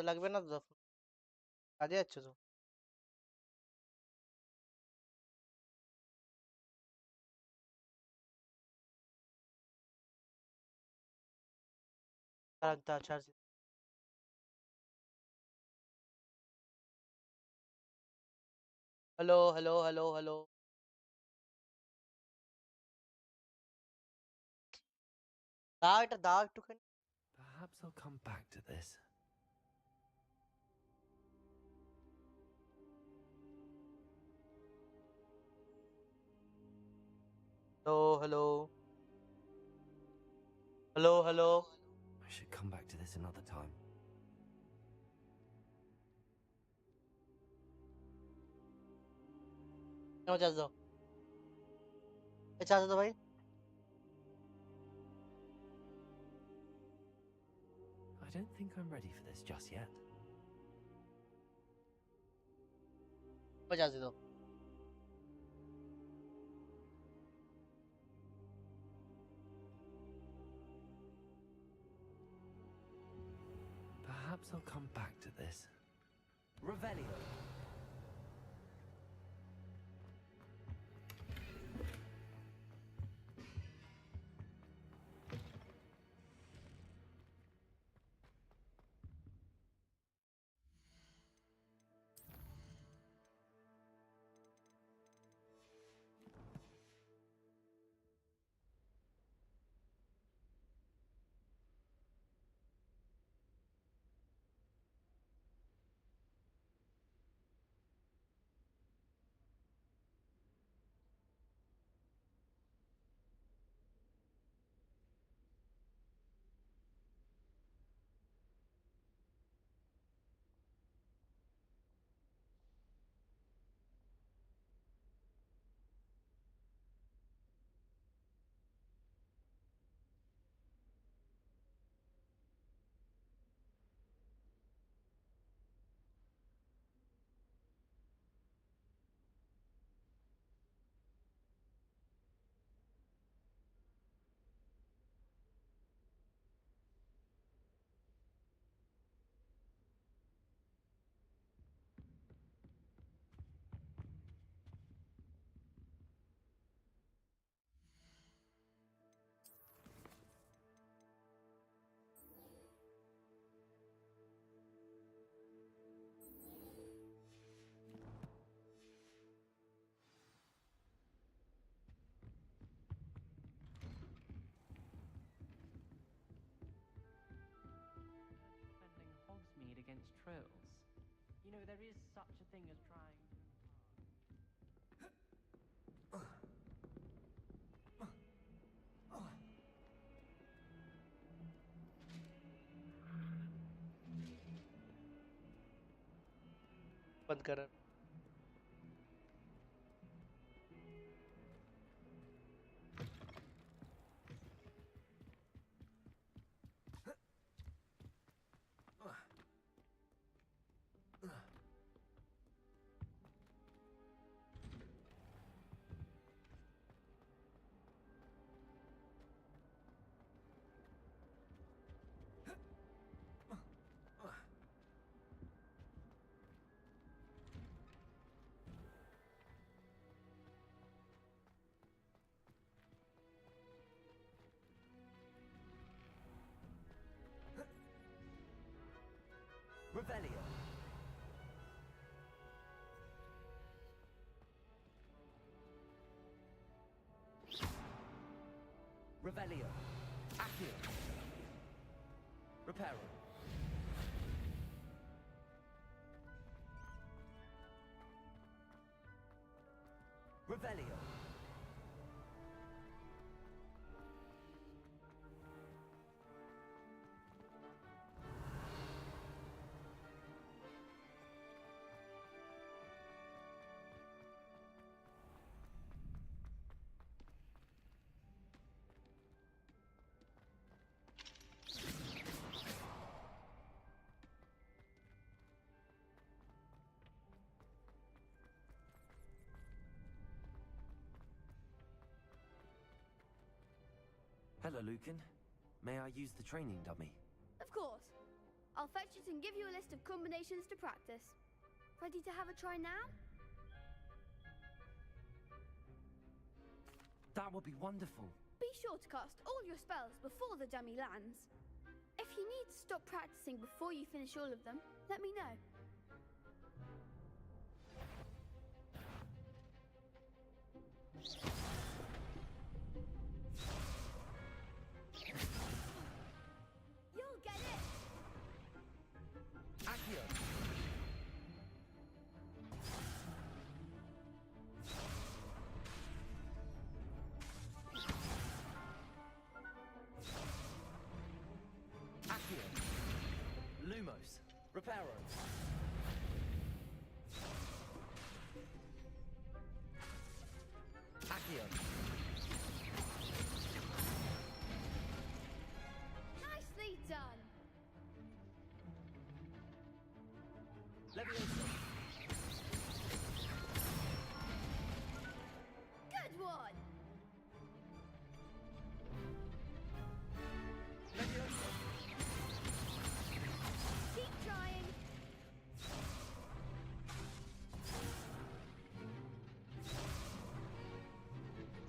লাগবে না তো, কাজে যাচ্ছ তো? Charge. Hello hello hello hello. দাও এটা দাও একটুখানি। Perhaps I'll come back to this. Hello hello hello hello. I should come back to this another time. Charge দাও, চার্জ দাও ভাই। I don't think I'm ready for this just yet. Charge দাও। Perhaps I'll come back to this. Revelio. Defending Hogsmeade against trolls. You know, there is such a thing as trying. बंद कर। Revelio. Revelio. Accio. Reparo. Revelio. Hello, Lucan. May I use the training dummy? Of course. I'll fetch it and give you a list of combinations to practice. Ready to have a try now? That would be wonderful. Be sure to cast all your spells before the dummy lands. If you need to stop practicing before you finish all of them, let me know. You'll get it! Accio. Accio. Lumos. Reparo. Accio. Nicely done! Leviosa. Good one! Leviosa. Keep trying!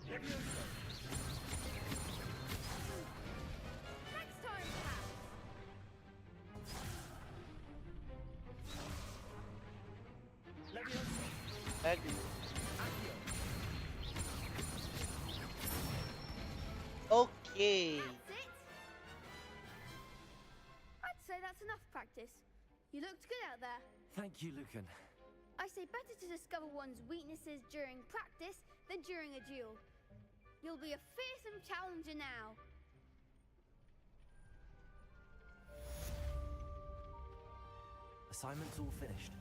Leviosa. Next time, perhaps! Leviosa. Accio. Accio. Okay. That's it! I'd say that's enough practice. You looked good out there. Thank you, Lucan. I say better to discover one's weaknesses during practice than during a duel. You'll be a fearsome challenger now. Assignment's all finished.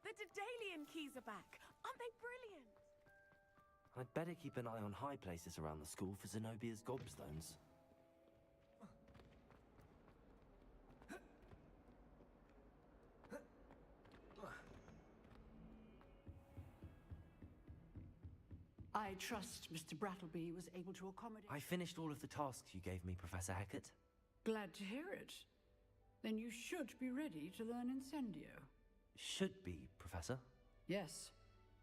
The Daedalian keys are back. Aren't they brilliant? I'd better keep an eye on high places around the school for Zenobia's gobstones. I trust Mr. Brattleby was able to accommodate... I finished all of the tasks you gave me, Professor Hecat. Glad to hear it. Then you should be ready to learn Incendio. Should be, Professor. Yes.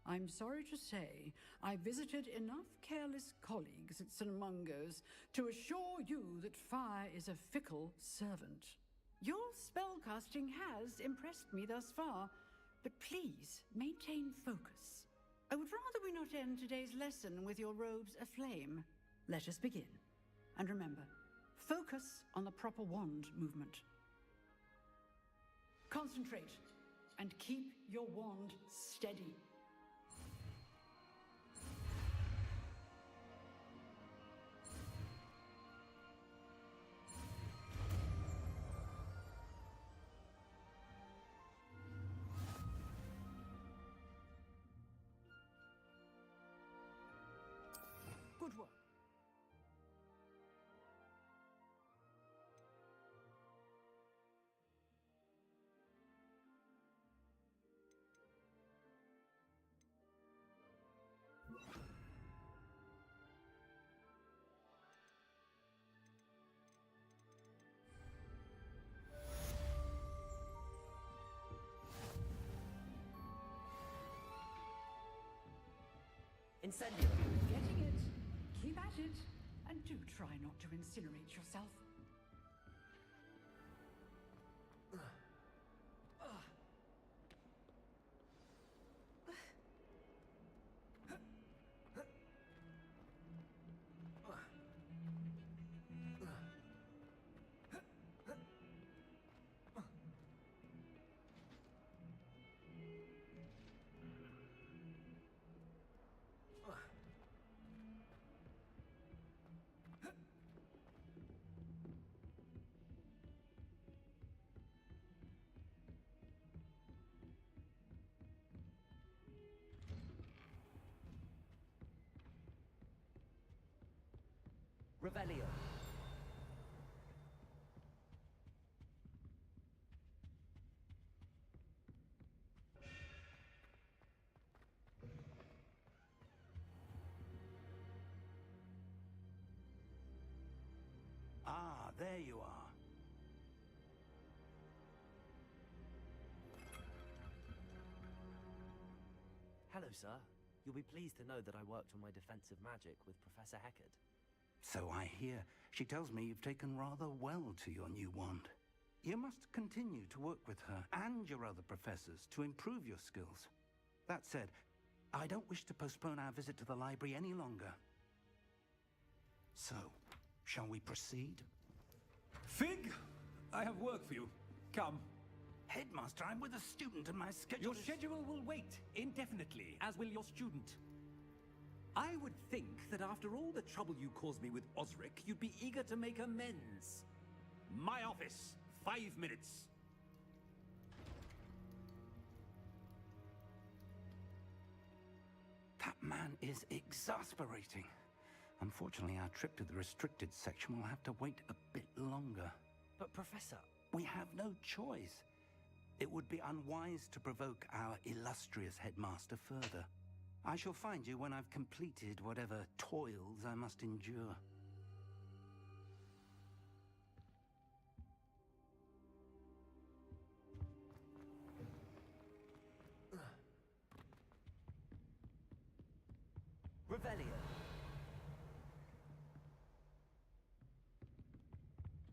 I'm sorry to say, I visited enough careless colleagues at St. Mungo's to assure you that fire is a fickle servant. Your spellcasting has impressed me thus far, but please maintain focus. I would rather we not end today's lesson with your robes aflame. Let us begin. And remember, focus on the proper wand movement. Concentrate and keep your wand steady. Good work. Incendio. Getting it. Keep at it. And do try not to incinerate yourself. Revelio. Ah, there you are. Hello, sir. You'll be pleased to know that I worked on my defensive magic with Professor Heckard. So I hear. She tells me you've taken rather well to your new wand. You must continue to work with her and your other professors to improve your skills. That said, I don't wish to postpone our visit to the library any longer. So, shall we proceed? Fig, I have work for you. Come. Headmaster, I'm with a student and my schedule Your schedule will wait indefinitely, as will your student. I would think that after all the trouble you caused me with Osric, you'd be eager to make amends. My office, 5 minutes. That man is exasperating. Unfortunately, our trip to the restricted section will have to wait a bit longer. But, Professor... We have no choice. It would be unwise to provoke our illustrious headmaster further. I shall find you when I've completed whatever toils I must endure. Revelio.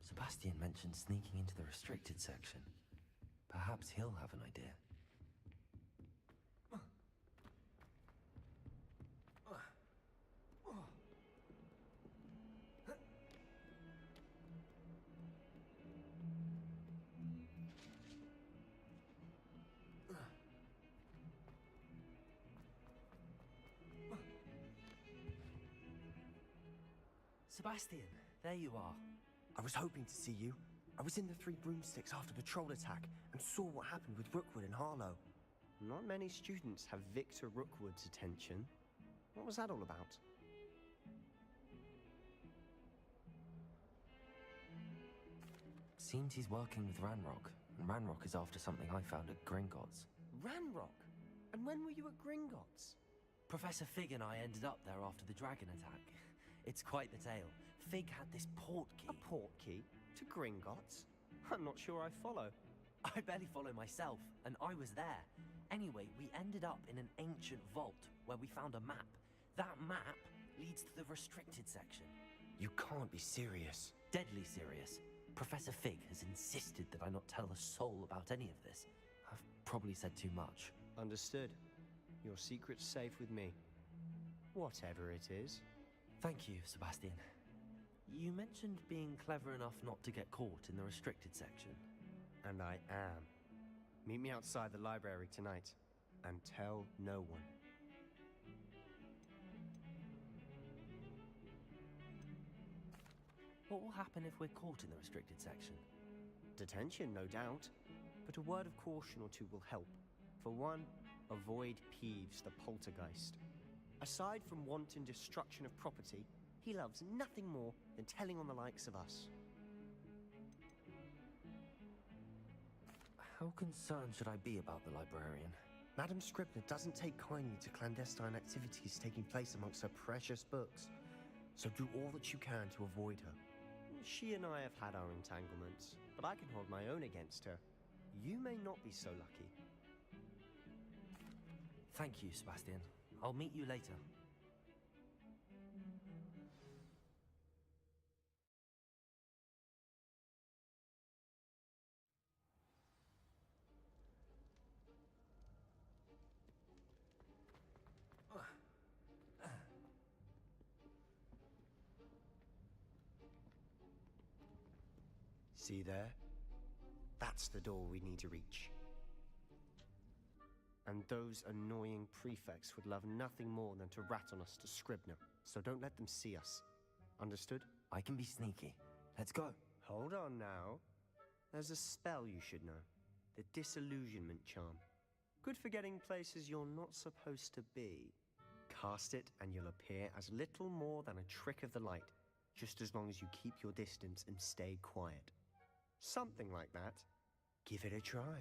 Sebastian mentioned sneaking into the restricted section. Perhaps he'll have an idea. Sebastian, there you are. I was hoping to see you. I was in the Three Broomsticks after the troll attack and saw what happened with Rookwood and Harlow. Not many students have Victor Rookwood's attention. What was that all about? Seems he's working with Ranrock, and Ranrock is after something I found at Gringotts. Ranrock? And when were you at Gringotts? Professor Fig and I ended up there after the dragon attack. It's quite the tale. Fig had this port key. A port key? To Gringotts? I'm not sure I follow. I barely follow myself, and I was there. Anyway, we ended up in an ancient vault where we found a map. That map leads to the restricted section. You can't be serious. Deadly serious. Professor Fig has insisted that I not tell a soul about any of this. I've probably said too much. Understood. Your secret's safe with me. Whatever it is. Thank you, Sebastian. You mentioned being clever enough not to get caught in the restricted section. And I am. Meet me outside the library tonight, and tell no one. What will happen if we're caught in the restricted section? Detention, no doubt. But a word of caution or two will help. For one, avoid Peeves the poltergeist. Aside from wanton destruction of property, he loves nothing more than telling on the likes of us. How concerned should I be about the librarian? Madame Scribner doesn't take kindly to clandestine activities taking place amongst her precious books, so do all that you can to avoid her. She and I have had our entanglements, but I can hold my own against her. You may not be so lucky. Thank you, Sebastian. I'll meet you later. See there? That's the door we need to reach. And those annoying prefects would love nothing more than to rat on us to Scribner, so don't let them see us. Understood? I can be sneaky. Let's go. Hold on now. There's a spell you should know. The Disillusionment Charm. Good for getting places you're not supposed to be. Cast it and you'll appear as little more than a trick of the light, just as long as you keep your distance and stay quiet. Something like that. Give it a try.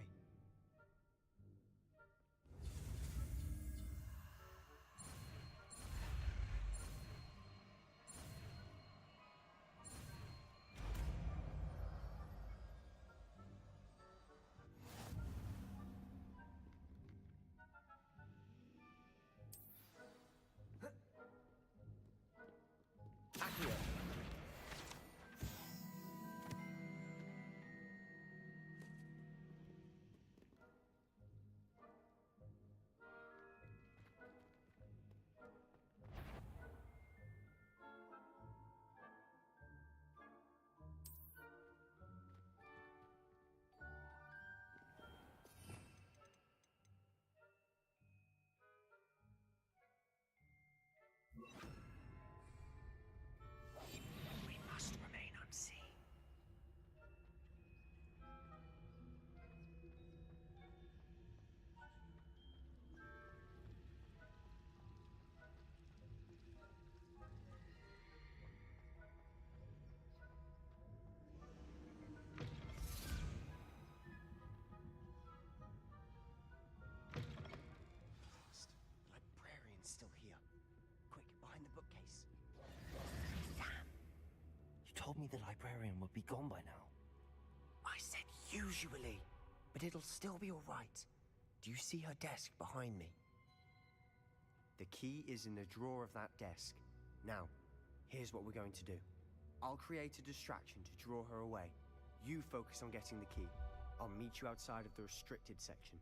We must remain unseen. Librarian's still here. Quick, behind the bookcase. You told me the librarian would be gone by now. I said usually, but it'll still be all right. Do you see her desk behind me? The key is in the drawer of that desk. Now, here's what we're going to do. I'll create a distraction to draw her away. You focus on getting the key. I'll meet you outside of the restricted section.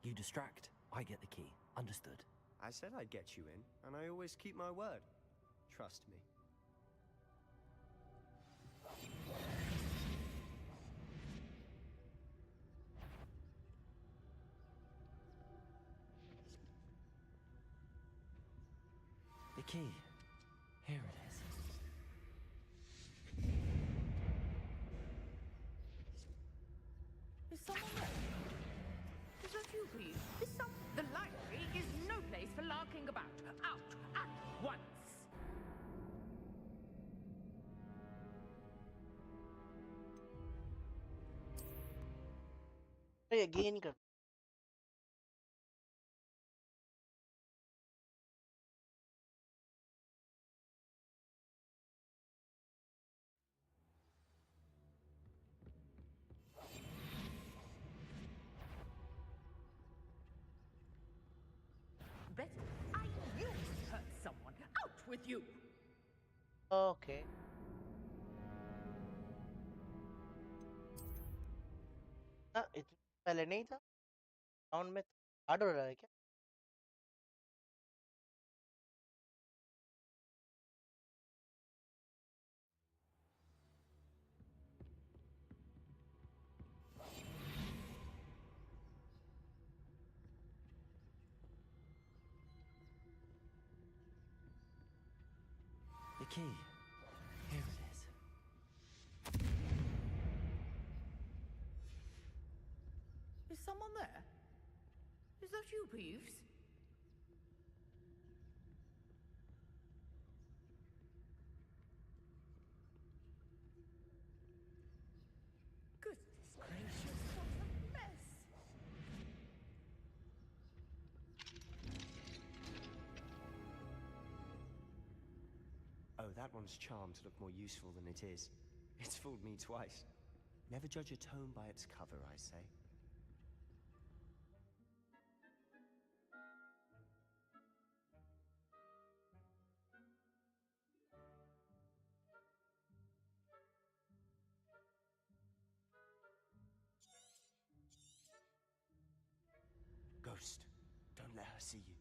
You distract, I get the key. Understood. I said I'd get you in, and I always keep my word. Trust me. The key. Here it is. Is someone there? Is that you, please? The library is no place for larking about. Out at once! अरे again ही कर Better. I knew it hurt someone. Out with you! Okay. ना इतना पहले नहीं था round में hard हो रहा है क्या The key. Here it is. Is someone there? Is that you, Peeves? Goodness gracious, what a mess! Oh, that one's charmed to look more useful than it is. It's fooled me twice. Never judge a tome by its cover, I say. Ghost, don't let her see you.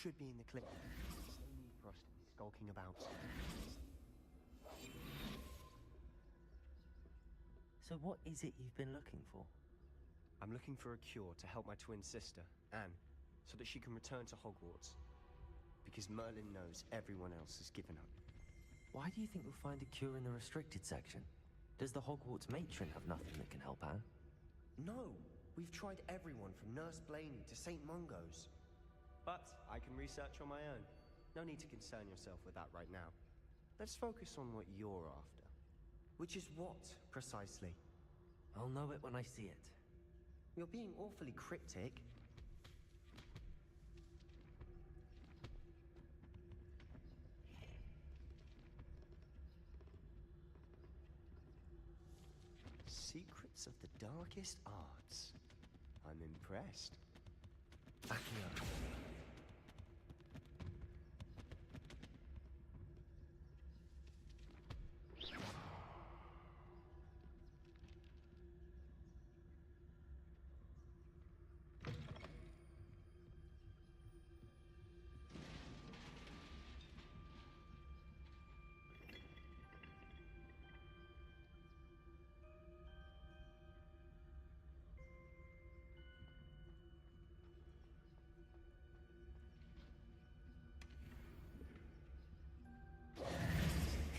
Should be in the clip. No need for us to be skulking about. So what is it you've been looking for? I'm looking for a cure to help my twin sister, Anne, so that she can return to Hogwarts. Because Merlin knows everyone else has given up. Why do you think we'll find a cure in the restricted section? Does the Hogwarts matron have nothing that can help Anne? No! We've tried everyone from Nurse Blaney to St. Mungo's. But I can research on my own. No need to concern yourself with that right now. Let's focus on what you're after. Which is what, precisely? I'll know it when I see it. You're being awfully cryptic. Secrets of the darkest arts. I'm impressed. Back here.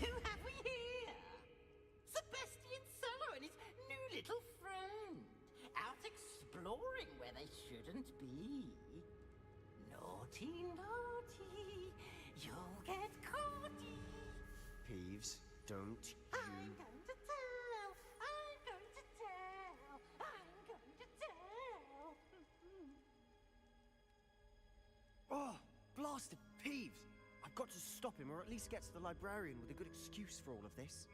Who have we here? Sebastian Solo and his new little friend. Out exploring where they shouldn't be. Naughty, naughty. You'll get caughty. Peeves, don't you... I'm going to tell. I'm going to tell. I'm going to tell. Oh, blasted Peeves! I've got to stop him, or at least get to the librarian with a good excuse for all of this.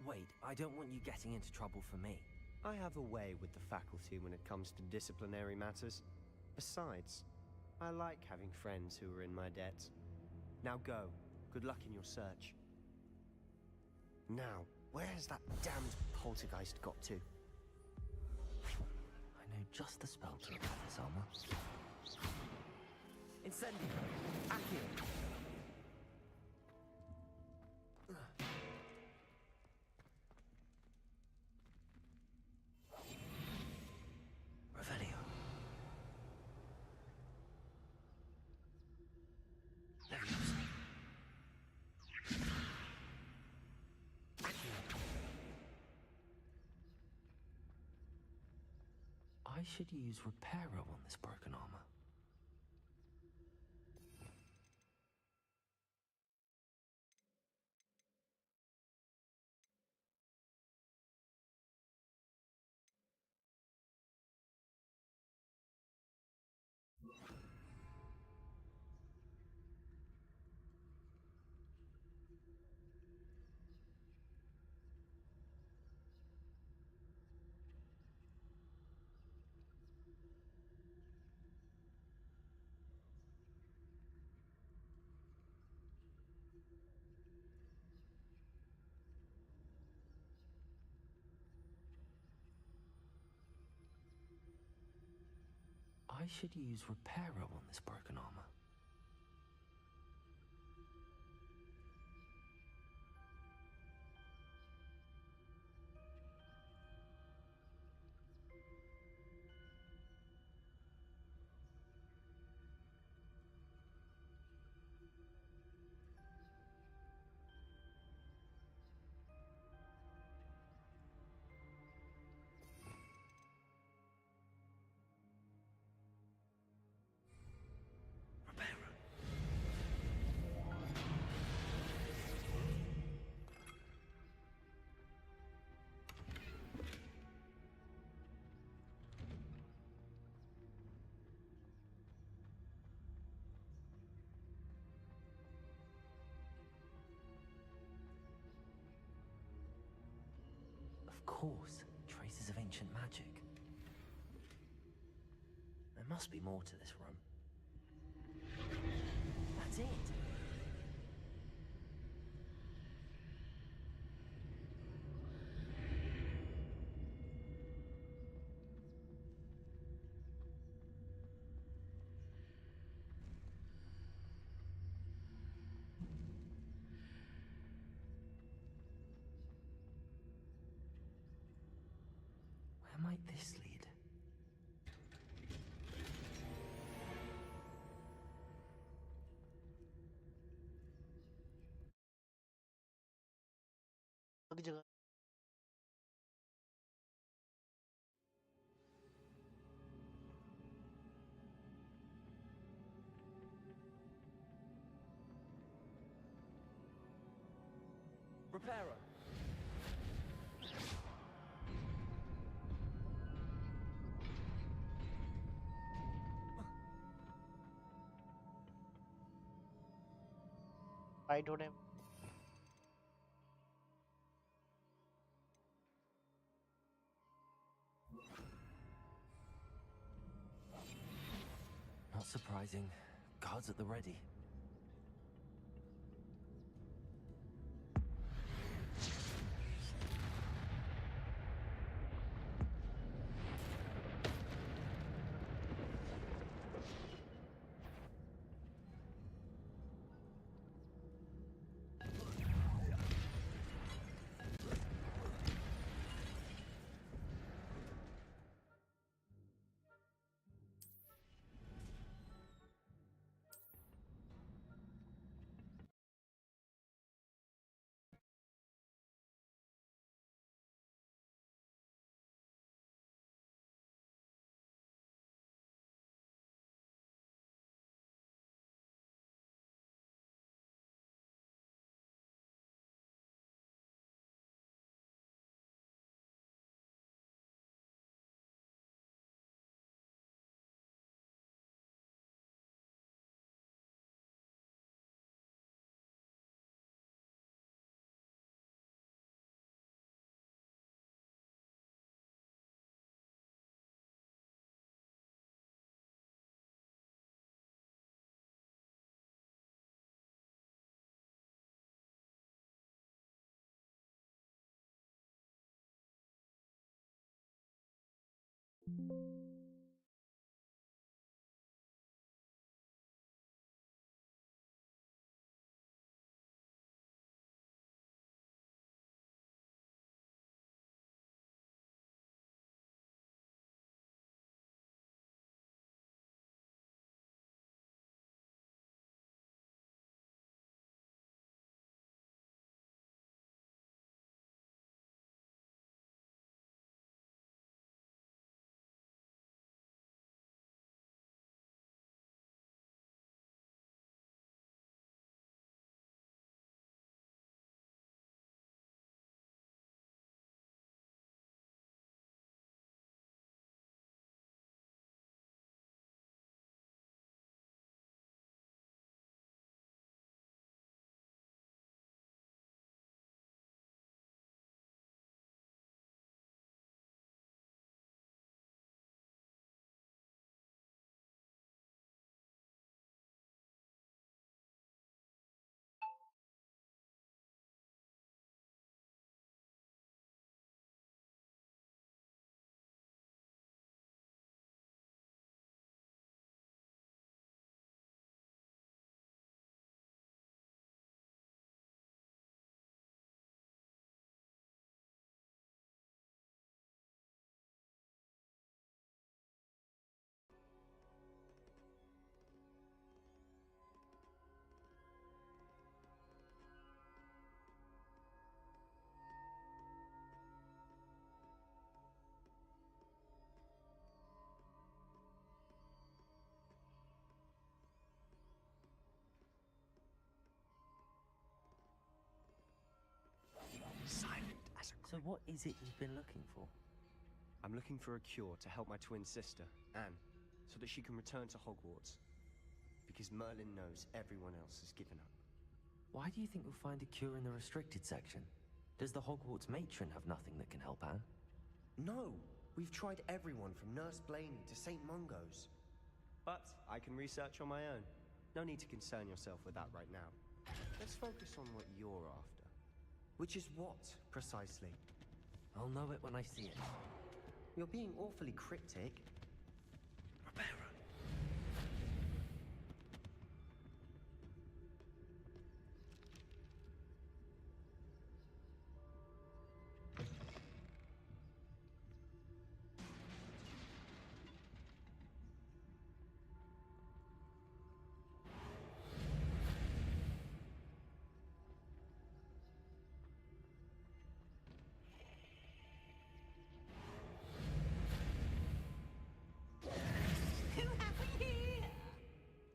Wait, I don't want you getting into trouble for me. I have a way with the faculty when it comes to disciplinary matters. Besides, I like having friends who are in my debt. Now go. Good luck in your search. Now, where's that damned poltergeist got to? I know just the spell to apply this armor. Incendio! Accio! Revelio. Leviosa. Accio. I should use Reparo on this broken armor. Why should you use repairer on this broken armor? Of course, traces of ancient magic. There must be more to this room. That's it! Where might this lead? अलग जगह Repairer! Fight होने Not surprising. Guards at the ready. what is it you've been looking for? I'm looking for a cure to help my twin sister, Anne, so that she can return to Hogwarts. Because Merlin knows everyone else has given up. Why do you think you'll find a cure in the restricted section? Does the Hogwarts matron have nothing that can help Anne? No! We've tried everyone from Nurse Blaney to St. Mungo's. But I can research on my own. No need to concern yourself with that right now. Let's focus on what you're after. Which is what, precisely? I'll know it when I see it. You're being awfully cryptic. Who have we here?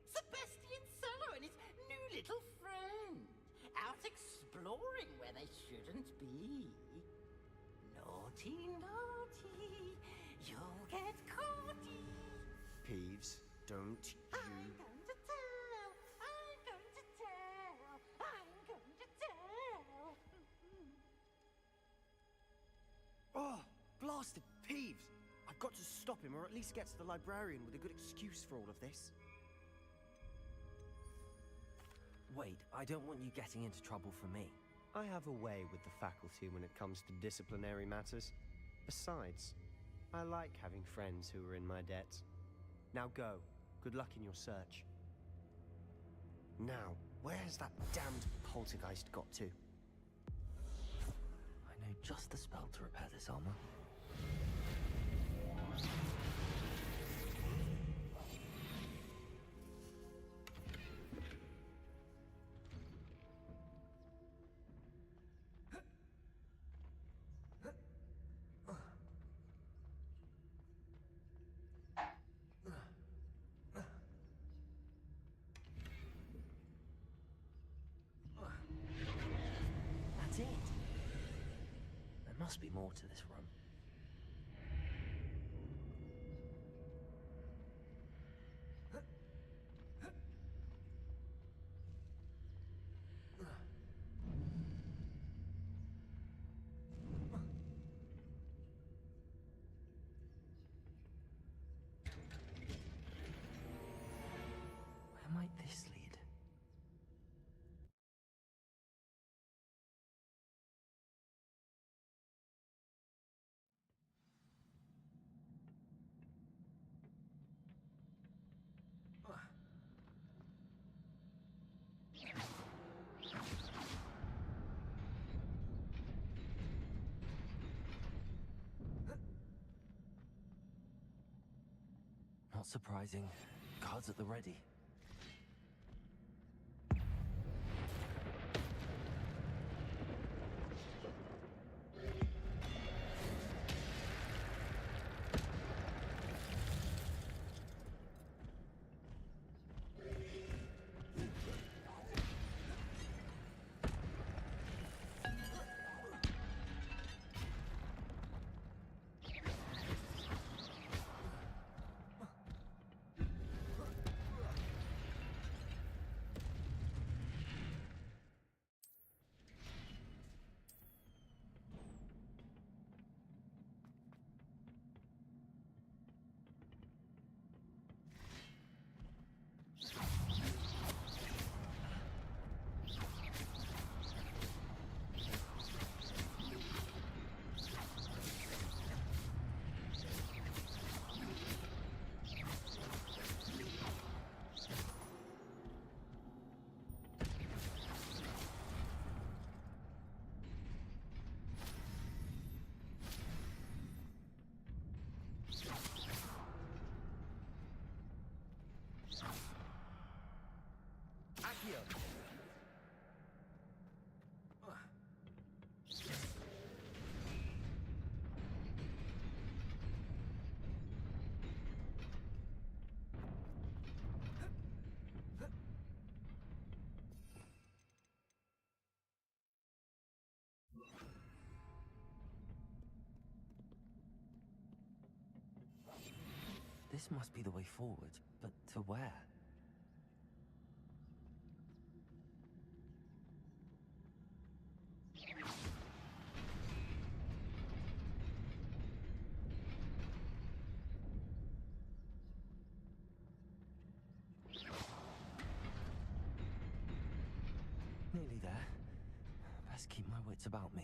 Sebastian Solo and his new little friend. Out exploring where they shouldn't be. Naughty, naughty. You'll get caughty. Peeves, don't you... I'm going to tell. I'm going to tell. I'm going to tell. Oh, blasted Peeves! I've got to stop him, or at least get to the librarian with a good excuse for all of this. Wait, I don't want you getting into trouble for me. I have a way with the faculty when it comes to disciplinary matters. Besides, I like having friends who are in my debt. Now go. Good luck in your search. Now, where's that damned poltergeist got to? I know just the spell to repair this armor. That's it. There must be more to this room. Where might this lead? Not surprising. Guards at the ready. This must be the way forward, but to where? Nearly there. Best keep my wits about me.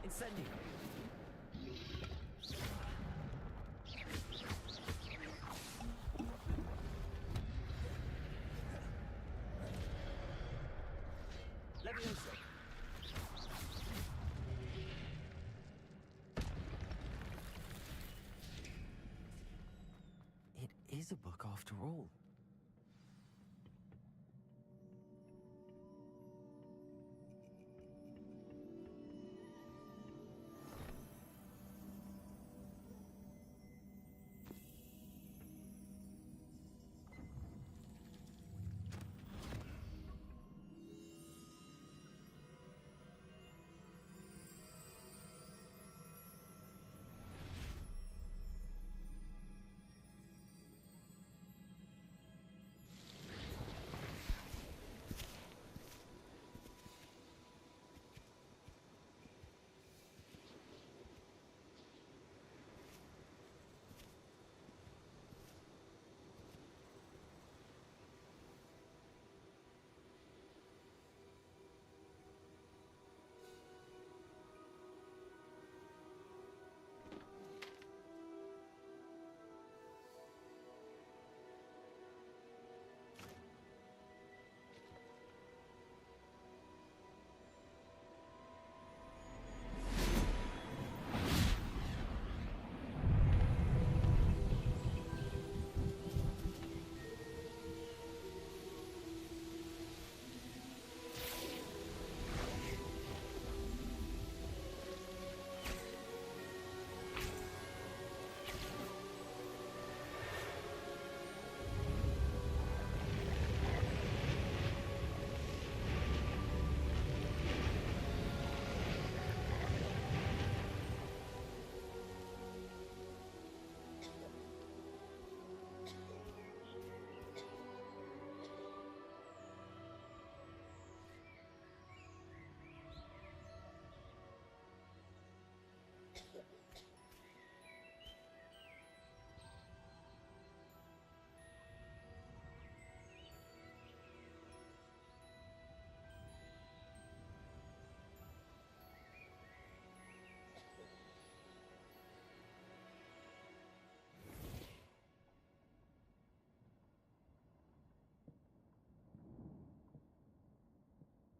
Incendio. Leviosa. It is a book after all.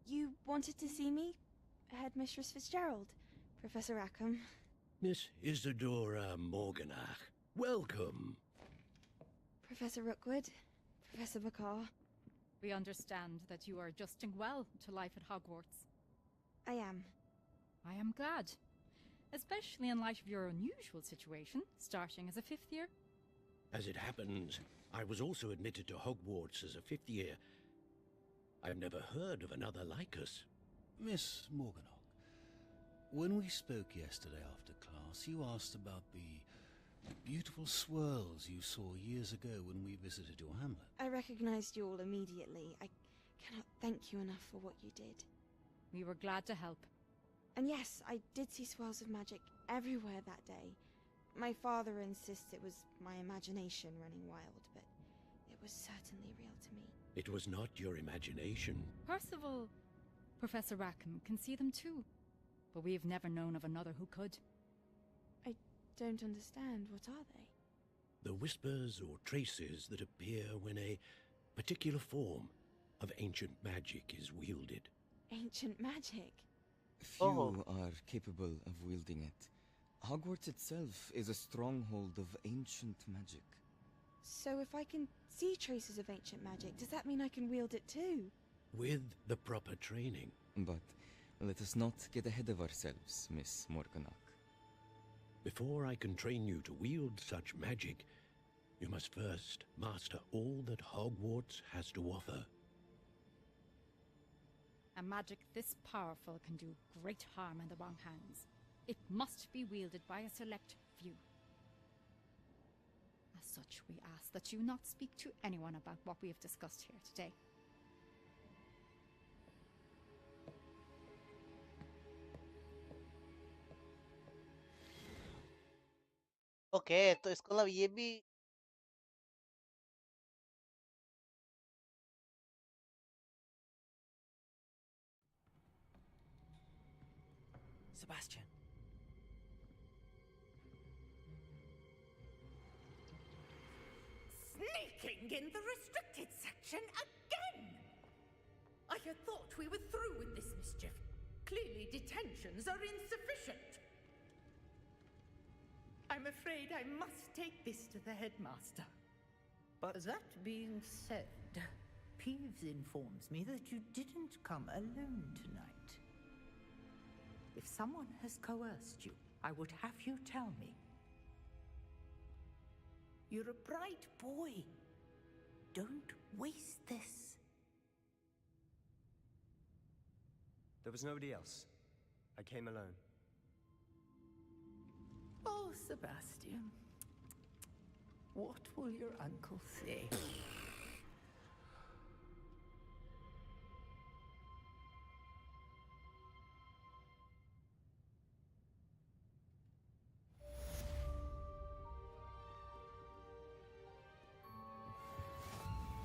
You wanted to see me? Headmistress Fitzgerald, Professor Rackham. Miss Isadora Morganach, welcome. Professor Rookwood, Professor Bakar. We understand that you are adjusting well to life at Hogwarts. I am. I am glad. Especially in light of your unusual situation, starting as a 5th year. As it happens, I was also admitted to Hogwarts as a fifth year. I've never heard of another like us. Miss Morganach, when we spoke yesterday after class, you asked about the beautiful swirls you saw years ago when we visited your hamlet. I recognized you all immediately. I cannot thank you enough for what you did. We were glad to help. And yes, I did see swirls of magic everywhere that day. My father insists it was my imagination running wild, but it was certainly real to me. It was not your imagination. Percival, Professor Rackham can see them too. But we've never known of another who could. I don't understand. What are they? The whispers or traces that appear when a particular form of ancient magic is wielded. Ancient magic? Few are capable of wielding it. Hogwarts itself is a stronghold of ancient magic. So if I can see traces of ancient magic, does that mean I can wield it too? With the proper training. But let us not get ahead of ourselves, Miss Morganach. Before I can train you to wield such magic, you must first master all that Hogwarts has to offer. A magic this powerful can do great harm in the wrong hands. It must be wielded by a select few. As such, we ask that you not speak to anyone about what we have discussed here today. Okay तो इसका मतलब ये भी Sebastian. Sneaking in the restricted section again! I had thought we were through with this mischief. Clearly detentions are insufficient. I'm afraid I must take this to the headmaster. But that being said, Peeves informs me that you didn't come alone tonight. If someone has coerced you, I would have you tell me. You're a bright boy. Don't waste this. There was nobody else. I came alone. Oh, Sebastian. What will your uncle say?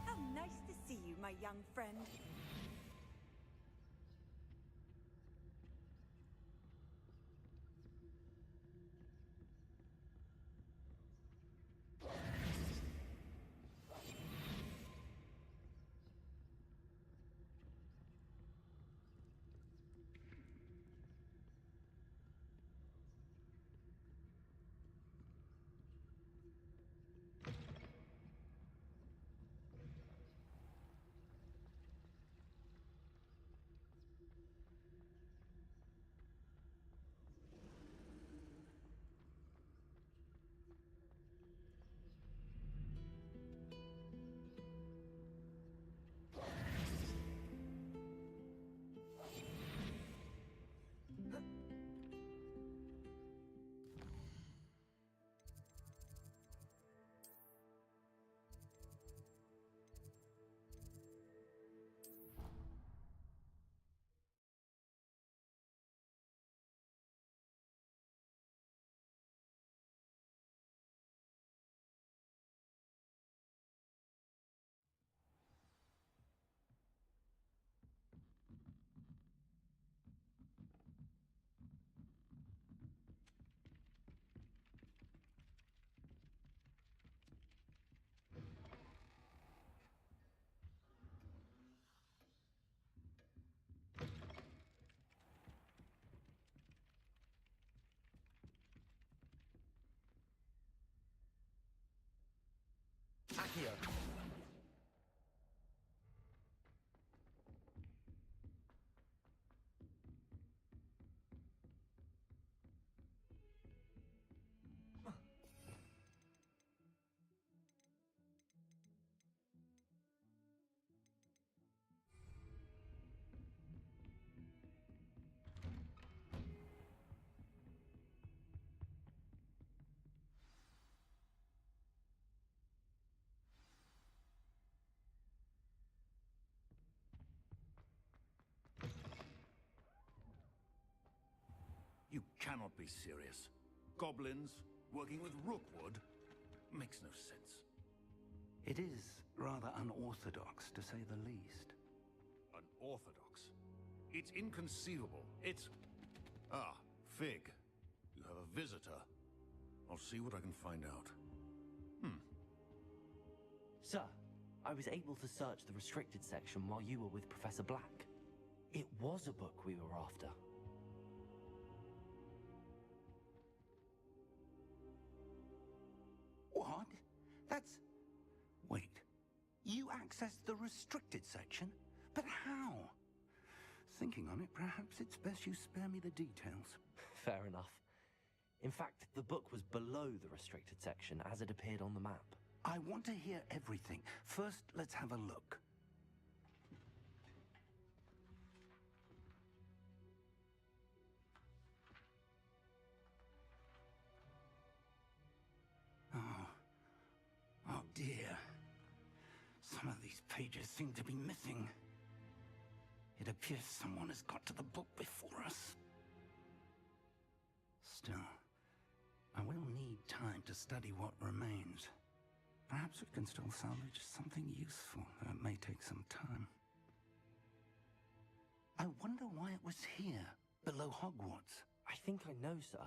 How nice to see you, my young friend. Accio. cannot be serious. Goblins working with rookwood makes no sense. It is rather unorthodox, to say the least. Unorthodox? It's inconceivable. It's... Ah, Fig. You have a visitor. I'll see what I can find out. Sir, I was able to search the restricted section while you were with Professor Black. It was a book we were after. What? That's... Wait. You accessed the restricted section? But how? Thinking on it, perhaps it's best you spare me the details. Fair enough. In fact, the book was below the restricted section as it appeared on the map. I want to hear everything. First, let's have a look. Oh dear. Some of these pages seem to be missing. It appears someone has got to the book before us. Still, I will need time to study what remains. Perhaps we can still salvage something useful, though it may take some time. I wonder why it was here, below Hogwarts. I think I know, sir.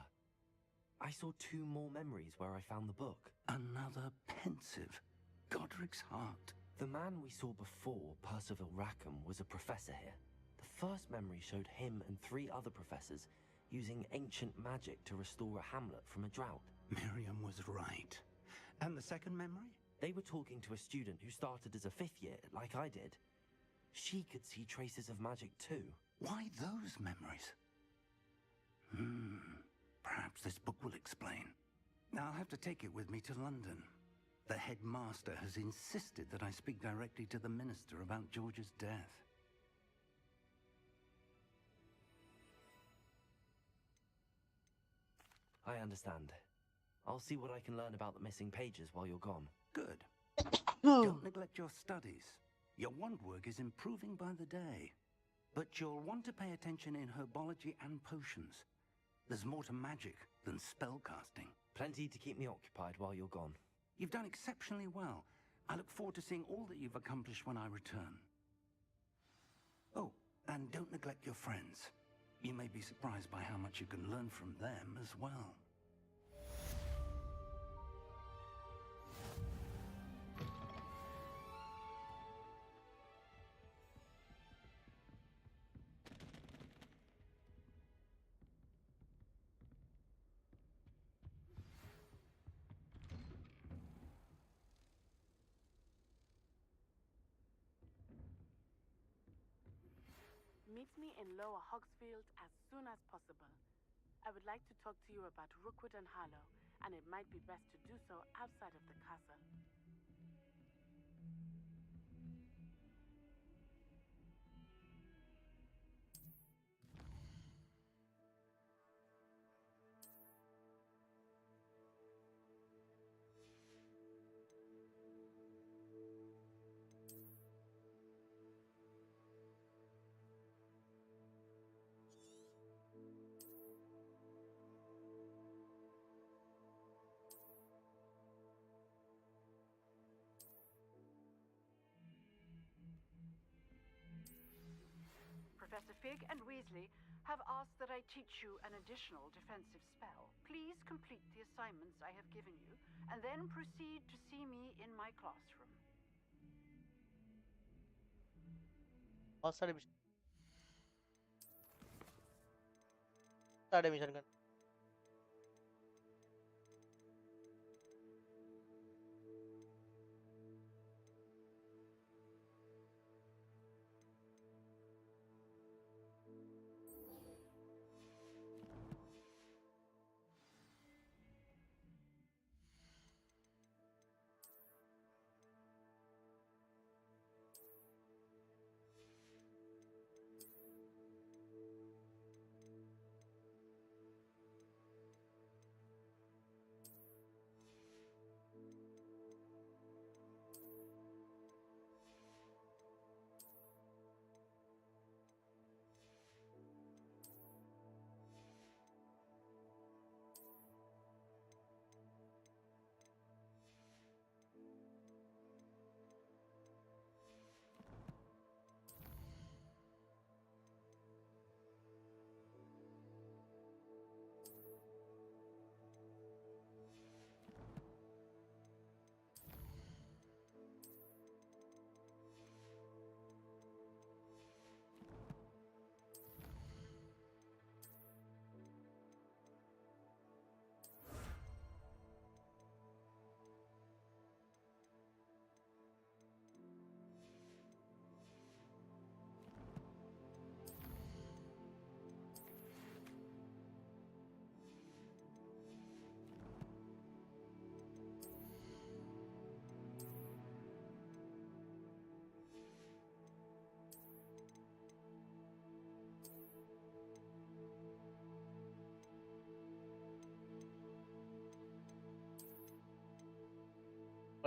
I saw 2 more memories where I found the book. Another pensive. Godric's heart. The man we saw before, Percival Rackham, was a professor here. The first memory showed him and 3 other professors using ancient magic to restore a hamlet from a drought. Miriam was right. And the second memory? They were talking to a student who started as a 5th year, like I did. She could see traces of magic too. Why those memories? Perhaps this book will explain. I'll have to take it with me to London. The headmaster has insisted that I speak directly to the minister about George's death. I understand. I'll see what I can learn about the missing pages while you're gone. Good. Don't neglect your studies. Your wand work is improving by the day. But you'll want to pay attention in herbology and potions. There's more to magic than spellcasting. Plenty to keep me occupied while you're gone. You've done exceptionally well. I look forward to seeing all that you've accomplished when I return. Oh, and don't neglect your friends. You may be surprised by how much you can learn from them as well. Meet me in Lower Hogsfield as soon as possible. I would like to talk to you about Rookwood and Harlow, and it might be best to do so outside of the castle. Professor Fig and Weasley have asked that I teach you an additional defensive spell. Please complete the assignments I have given you, and then proceed to see me in my classroom. बहुत सारे mission कर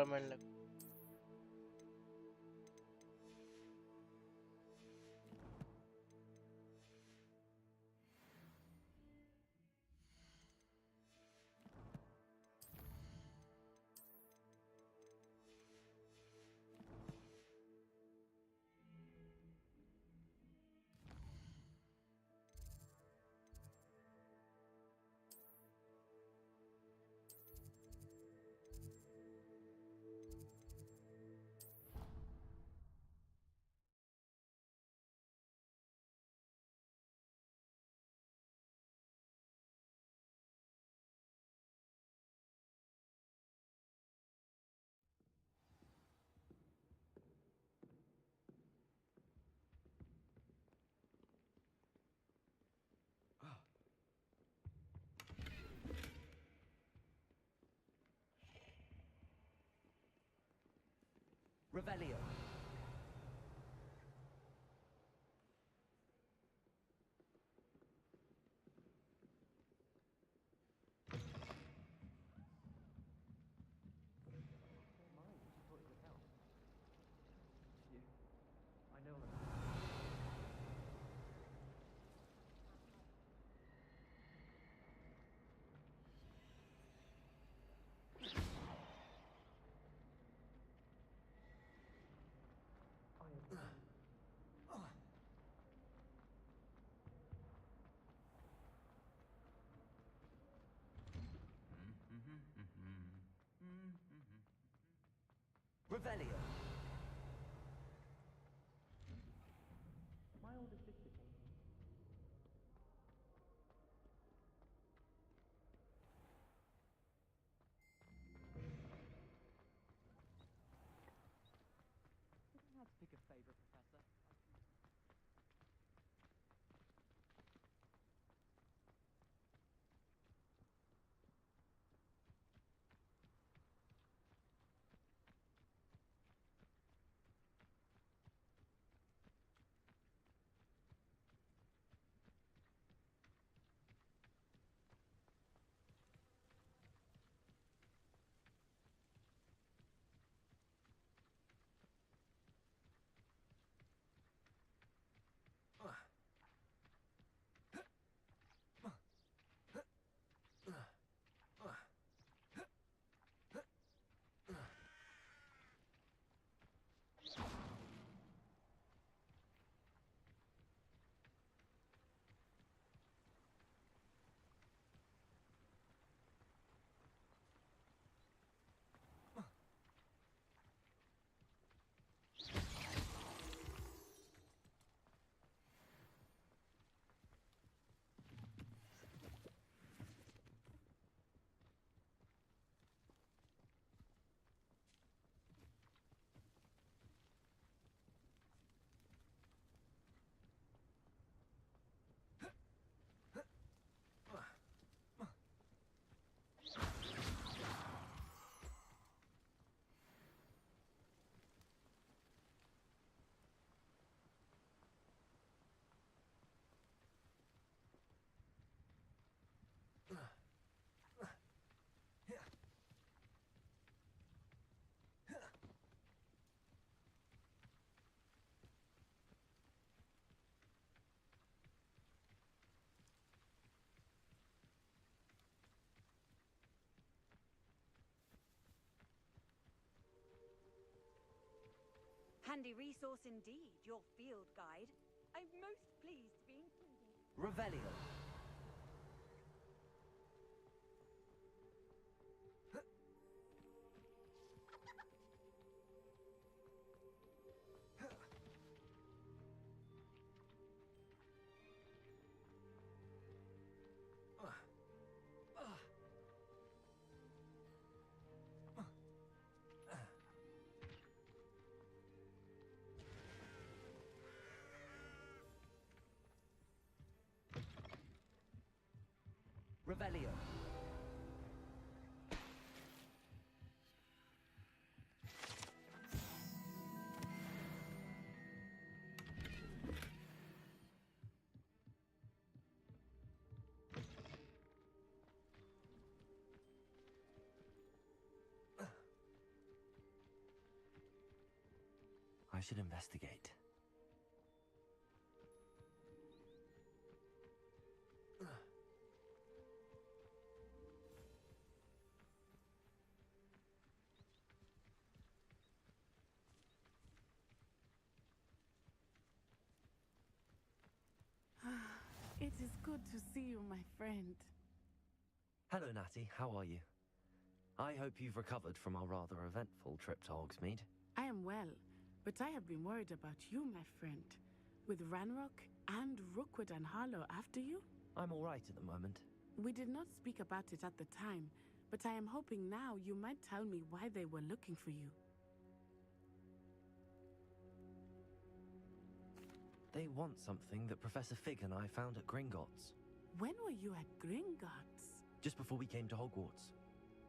Permanent. Revelio. Revelio. My older sister came here. If I had to pick a favorite professor, I'd choose. Handy resource indeed, your field guide. I'm most pleased to be included. Revelio. Revelio. I should investigate. It is good to see you, my friend. Hello, Natty. How are you? I hope you've recovered from our rather eventful trip to Hogsmeade. I am well, but I have been worried about you, my friend. With Ranrock and Rookwood and Harlow after you? I'm all right at the moment. We did not speak about it at the time, but I am hoping now you might tell me why they were looking for you. They want something that Professor Fig and I found at Gringotts. When were you at Gringotts? Just before we came to Hogwarts.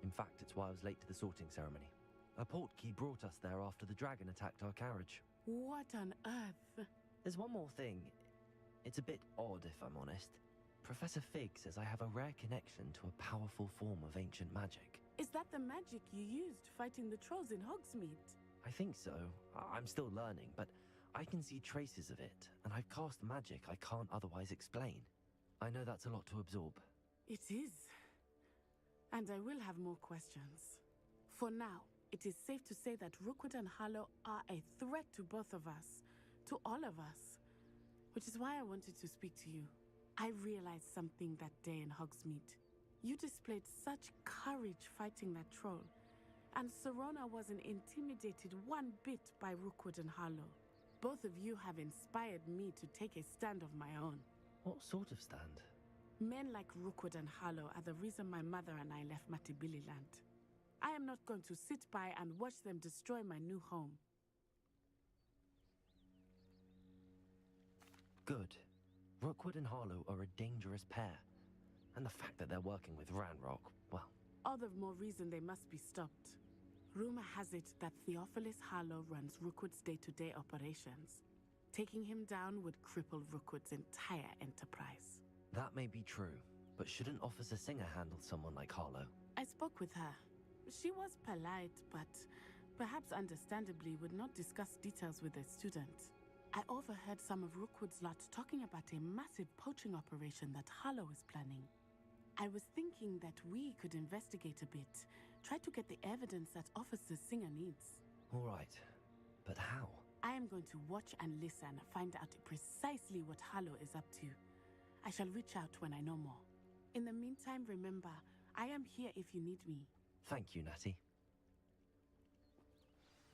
In fact, it's why I was late to the sorting ceremony. A portkey brought us there after the dragon attacked our carriage. What on earth? There's one more thing. It's a bit odd, if I'm honest. Professor Fig says I have a rare connection to a powerful form of ancient magic. Is that the magic you used fighting the trolls in Hogsmeade? I think so. I'm still learning, but I can see traces of it, and I've cast magic I can't otherwise explain. I know that's a lot to absorb. It is. And I will have more questions. For now, it is safe to say that Rookwood and Harlow are a threat to both of us. To all of us. Which is why I wanted to speak to you. I realized something that day in Hogsmeade. You displayed such courage fighting that troll. And Serona wasn't intimidated one bit by Rookwood and Harlow. Both of you have inspired me to take a stand of my own. What sort of stand? Men like Rookwood and Harlow are the reason my mother and I left Matibililand. I am not going to sit by and watch them destroy my new home. Good. Rookwood and Harlow are a dangerous pair. And the fact that they're working with Ranrock, well... All the more reason they must be stopped. Rumor has it that Theophilus Harlow runs Rookwood's day-to-day operations. Taking him down would cripple Rookwood's entire enterprise. That may be true, but shouldn't Officer Singer handle someone like Harlow? I spoke with her. She was polite, but perhaps understandably would not discuss details with a student. I overheard some of Rookwood's lot talking about a massive poaching operation that Harlow is planning. I was thinking that we could investigate a bit, try to get the evidence that Officer Singer needs. All right, but how? I am going to watch and listen, find out precisely what Harlow is up to. I shall reach out when I know more. In the meantime, remember, I am here if you need me. Thank you, Natty.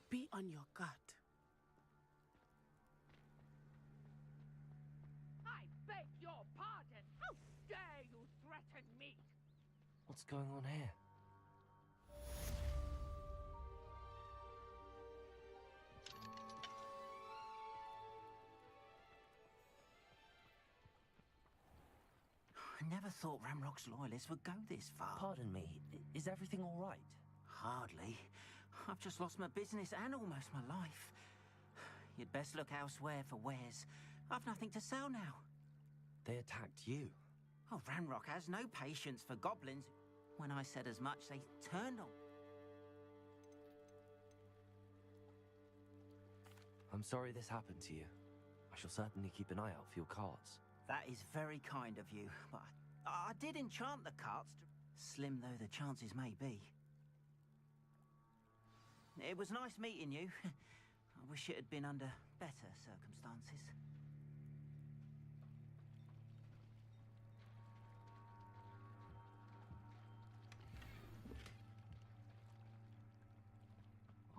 Be on your guard. I beg your pardon! How dare you threaten me! What's going on here? I never thought Ranrock's loyalists would go this far. Pardon me, is everything all right? Hardly. I've just lost my business and almost my life. You'd best look elsewhere for wares. I've nothing to sell now. They attacked you? Oh, Ranrock has no patience for goblins. When I said as much, they turned on. I'm sorry this happened to you. I shall certainly keep an eye out for your carts. That is very kind of you, but I did enchant the carts, slim though the chances may be. It was nice meeting you. I wish it had been under better circumstances.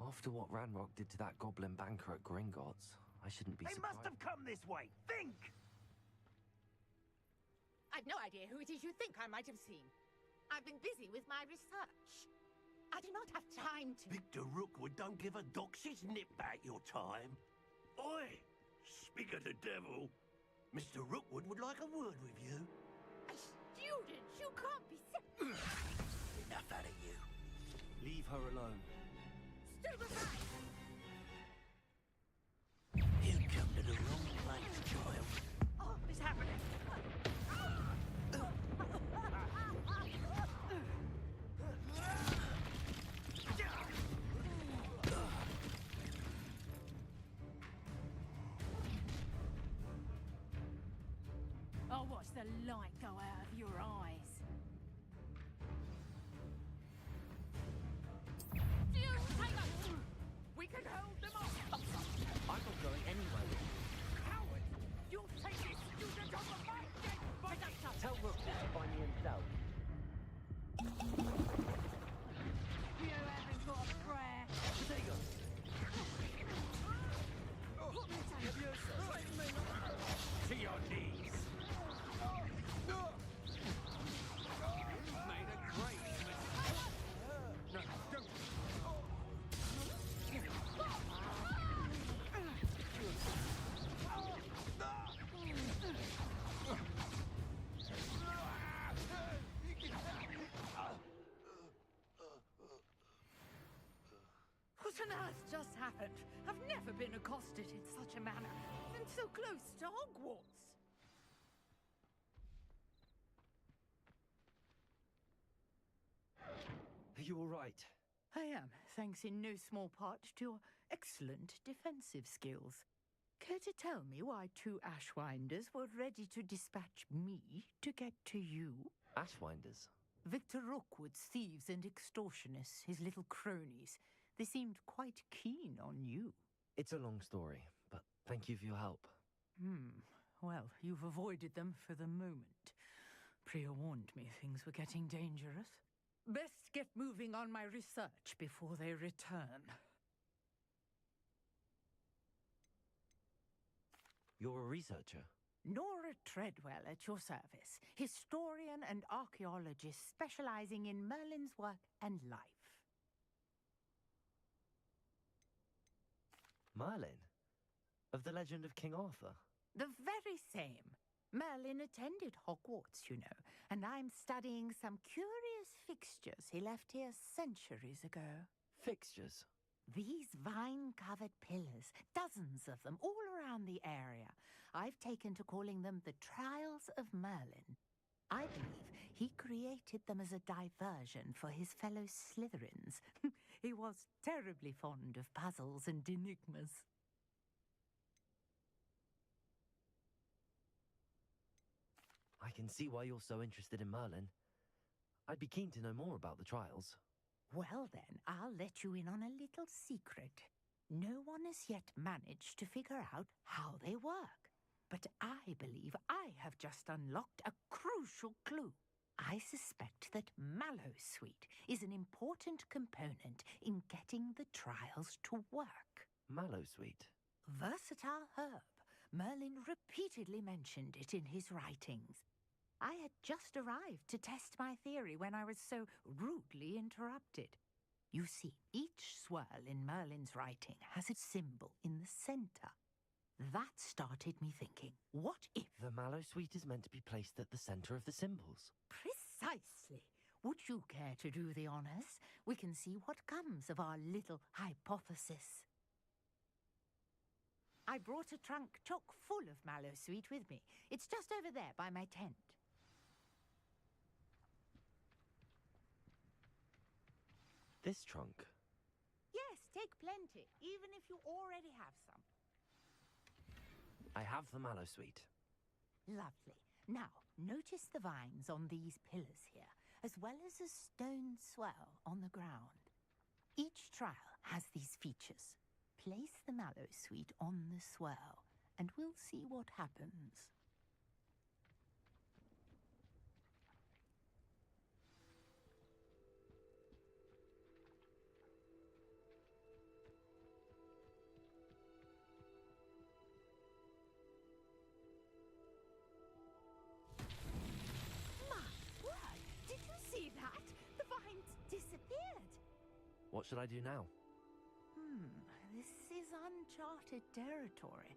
After what Ranrock did to that goblin banker at Gringotts, I shouldn't be surprised. They must have come this way! Think! I've no idea who it is you think I might have seen. I've been busy with my research. I do not have time to... Victor Rookwood don't give a doxy's nip back your time. Oi! Speak of the devil. Mr. Rookwood would like a word with you. A student? You can't be... Enough out of you. Leave her alone. Stay aside! You come to the wrong place, child. Oh, it's happening! Watch the light go out of your eyes. We can hold them off. I'm not going anywhere. Coward! You'll take this student off of my dead body! Tell Rookwood to find me himself. You haven't got a prayer. Potato! To your knees. You've made a great mistake. No, don't. What on earth just happened? I've never been accosted in such a manner, and so close to Hogwarts. Are you all right? I am, thanks in no small part to your excellent defensive skills. Care to tell me why 2 Ashwinders were ready to dispatch me to get to you? Ashwinders? Victor Rookwood's thieves and extortionists, his little cronies. They seemed quite keen on you. It's a long story, but thank you for your help. Well, you've avoided them for the moment. Priya warned me things were getting dangerous. Best get moving on my research before they return. You're a researcher? Nora Treadwell at your service, historian and archaeologist specializing in Merlin's work and life. Merlin? Of the legend of King Arthur? The very same. Merlin attended Hogwarts, you know, and I'm studying some curious fixtures he left here centuries ago. Fixtures? These vine-covered pillars, dozens of them, all around the area. I've taken to calling them the Trials of Merlin. I believe he created them as a diversion for his fellow Slytherins. He was terribly fond of puzzles and enigmas. I can see why you're so interested in Merlin. I'd be keen to know more about the trials. Well then, I'll let you in on a little secret. No one has yet managed to figure out how they work. But I believe I have just unlocked a crucial clue. I suspect that Mallowsweet is an important component in getting the trials to work. Mallowsweet? Versatile herb. Merlin repeatedly mentioned it in his writings. I had just arrived to test my theory when I was so rudely interrupted. You see, each swirl in Merlin's writing has its symbol in the center. That started me thinking, what if... The Mallowsweet is meant to be placed at the center of the symbols. Precisely. Would you care to do the honors? We can see what comes of our little hypothesis. I brought a trunk chock full of Mallowsweet with me. It's just over there by my tent. This trunk? Yes, take plenty, even if you already have some. I have the Mallowsweet. Lovely. Now, notice the vines on these pillars here, as well as a stone swell on the ground. Each trial has these features. Place the Mallowsweet on the swirl, and we'll see what happens. What should I do now? This is uncharted territory.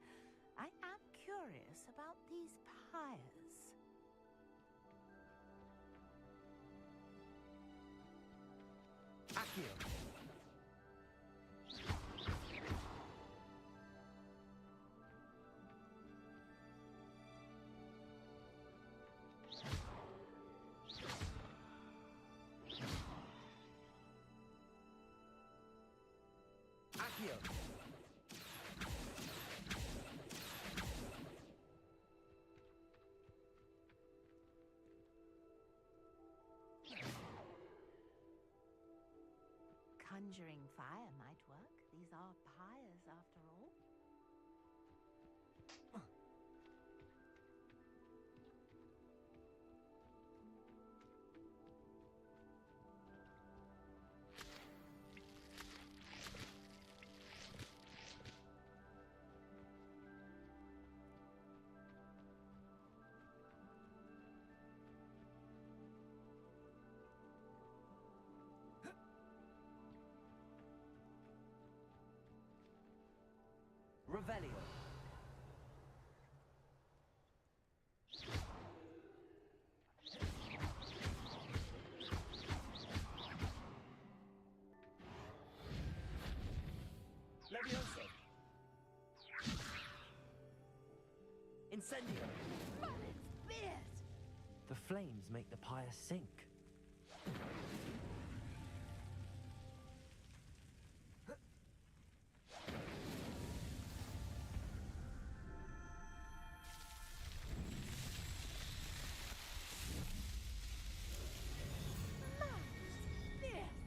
I am curious about these pyres. Accio! conjuring fire might work. These are pyres, after all. Revelio. Levioso. Incendio. The flames make the pyre sink.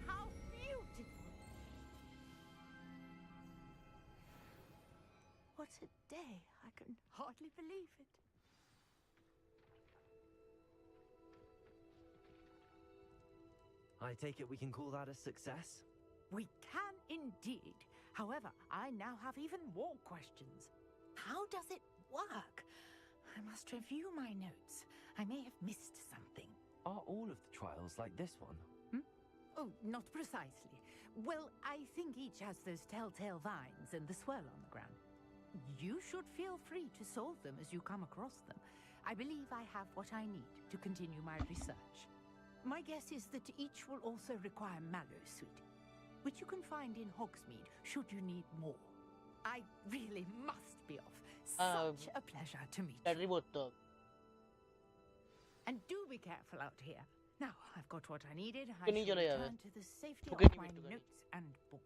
How beautiful! What a day! I can hardly believe it. I take it we can call that a success? We can indeed. However, I now have even more questions. How does it work? I must review my notes. I may have missed something. Are all of the trials like this one? Oh, not precisely. Well, I think each has those telltale vines and the swirl on the ground. You should feel free to solve them as you come across them. I believe I have what I need to continue my research. My guess is that each will also require mallow sweet, which you can find in Hogsmeade should you need more. I really must be off. Such a pleasure to meet you. And do be careful out here. Now, I've got what I needed. I shall return to the safety of my notes and books.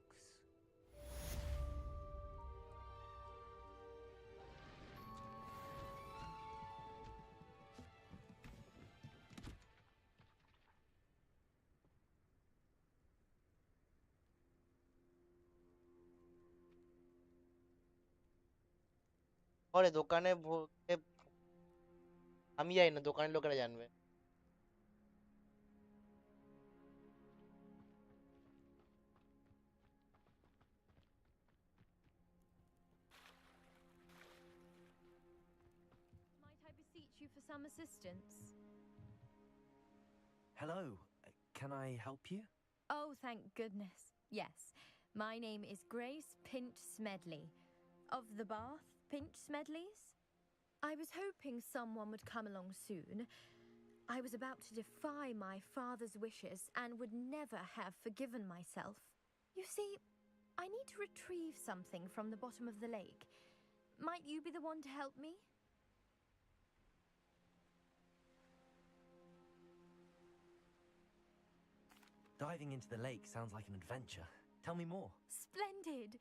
পরে দোকানে আমি যাই না, দোকানের লোকেরা জানবে। Might I beseech you for some assistance? Hello. Can I help you? Oh, thank goodness. Yes. My name is Grace Pinch Smedley. Of the Bath Pinch Smedleys? I was hoping someone would come along soon. I was about to defy my father's wishes and would never have forgiven myself. You see, I need to retrieve something from the bottom of the lake. Might you be the one to help me? Diving into the lake sounds like an adventure. Tell me more. Splendid!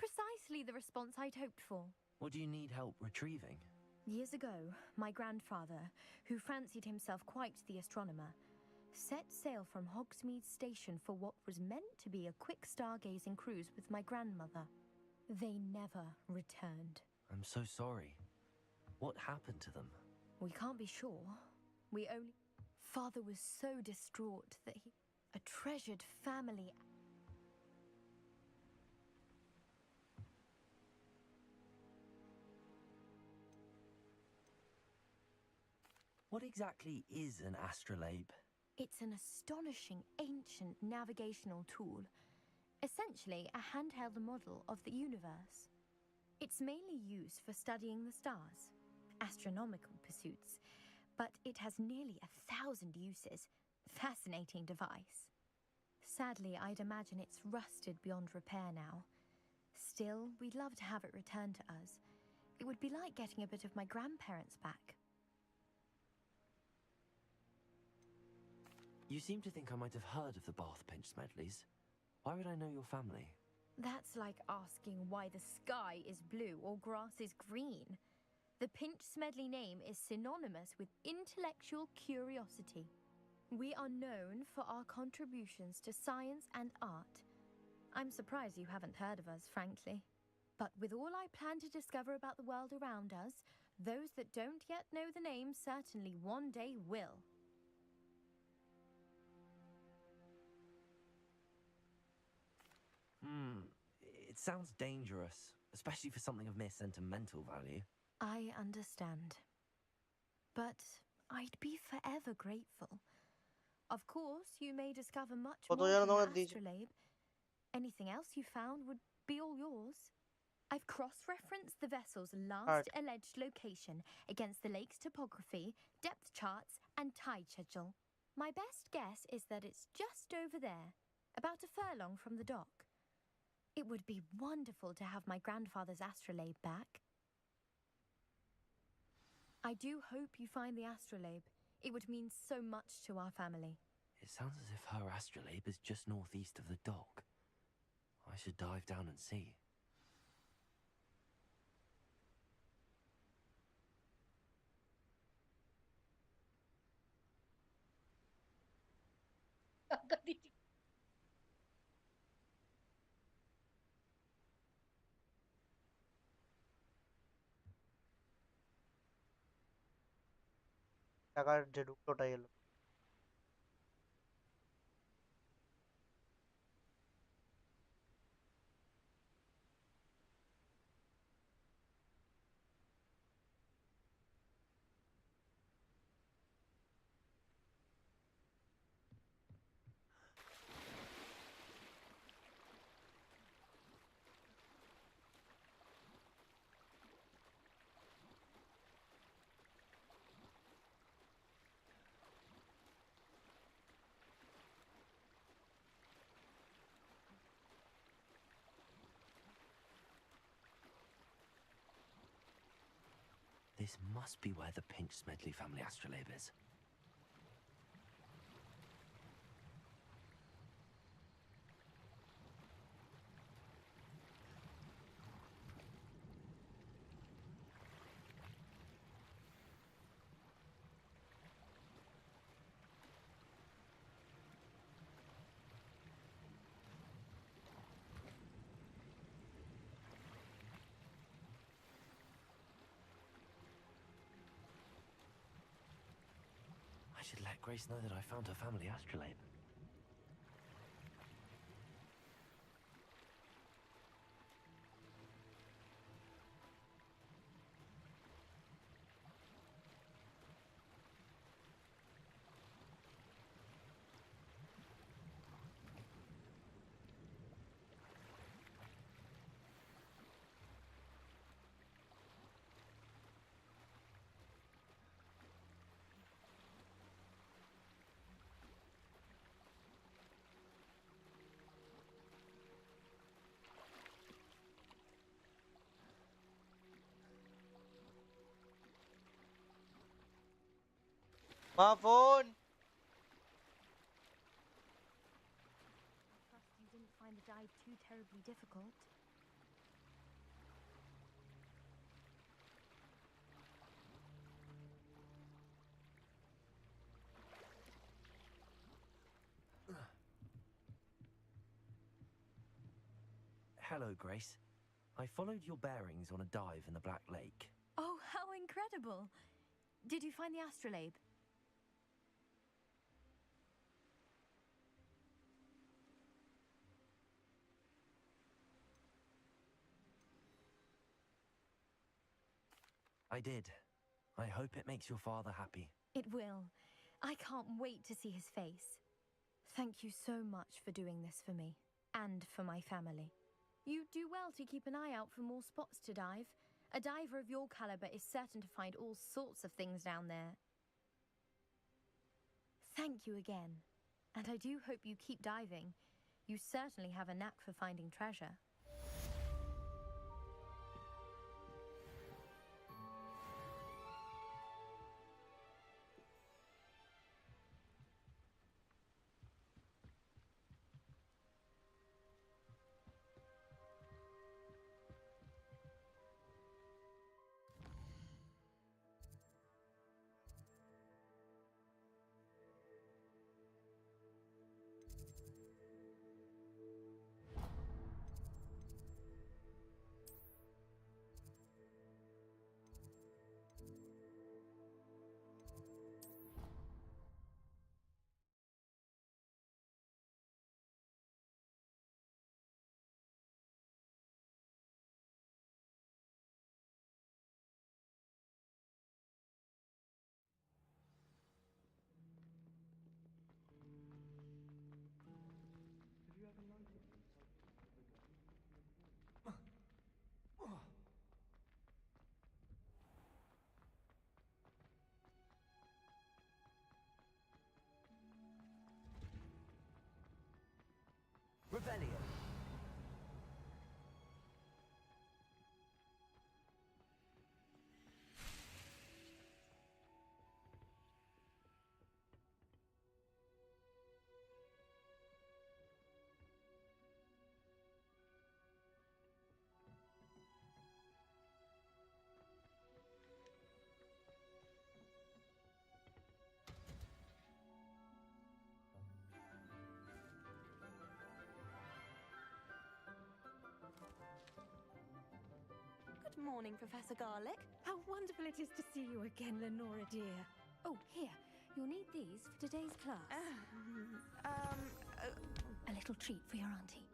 Precisely the response I'd hoped for. What do you need help retrieving? Years ago, my grandfather, who fancied himself quite the astronomer, set sail from Hogsmeade Station for what was meant to be a quick stargazing cruise with my grandmother. They never returned. I'm so sorry. What happened to them? We can't be sure. We only... Father was so distraught that he... A treasured family... What exactly is an astrolabe? It's an astonishing ancient navigational tool. Essentially, a handheld model of the universe. It's mainly used for studying the stars, astronomical pursuits, but it has nearly 1,000 uses. Fascinating device. Sadly, I'd imagine it's rusted beyond repair now. Still, we'd love to have it returned to us. It would be like getting a bit of my grandparents back. You seem to think I might have heard of the Bath Pinch Smedleys. Why would I know your family? That's like asking why the sky is blue or grass is green. The Pinch Smedley name is synonymous with intellectual curiosity. We are known for our contributions to science and art. I'm surprised you haven't heard of us, frankly. But with all I plan to discover about the world around us, those that don't yet know the name certainly one day will. It sounds dangerous, especially for something of mere sentimental value. I understand. But I'd be forever grateful. Of course, you may discover much O to more yarın from ona the diyeceğim. astrolabe. Anything else you found would be all yours. I've cross-referenced the vessel's last alleged location against the lake's topography, depth charts, and tide schedule. My best guess is that it's just over there, about a furlong from the dock. It would be wonderful to have my grandfather's astrolabe back. I do hope you find the astrolabe. It would mean so much to our family. It sounds as if her astrolabe is just northeast of the dock. I should dive down and see. Agar jeduk tota yellow. This must be where the Pinch Smedley family astrolabe is. I should let Grace know that I found her family astrolabe. My phone! I trust you didn't find the dive too terribly difficult. Hello, Grace. I followed your bearings on a dive in the Black Lake. Oh, how incredible! Did you find the astrolabe? I did. I hope it makes your father happy. It will. I can't wait to see his face. Thank you so much for doing this for me, and for my family. You do well to keep an eye out for more spots to dive. A diver of your caliber is certain to find all sorts of things down there. Thank you again, and I do hope you keep diving. You certainly have a knack for finding treasure. Morning, Professor Garlic. How wonderful it is to see you again, Lenora dear. Oh, here. You'll need these for today's class. A little treat for your auntie.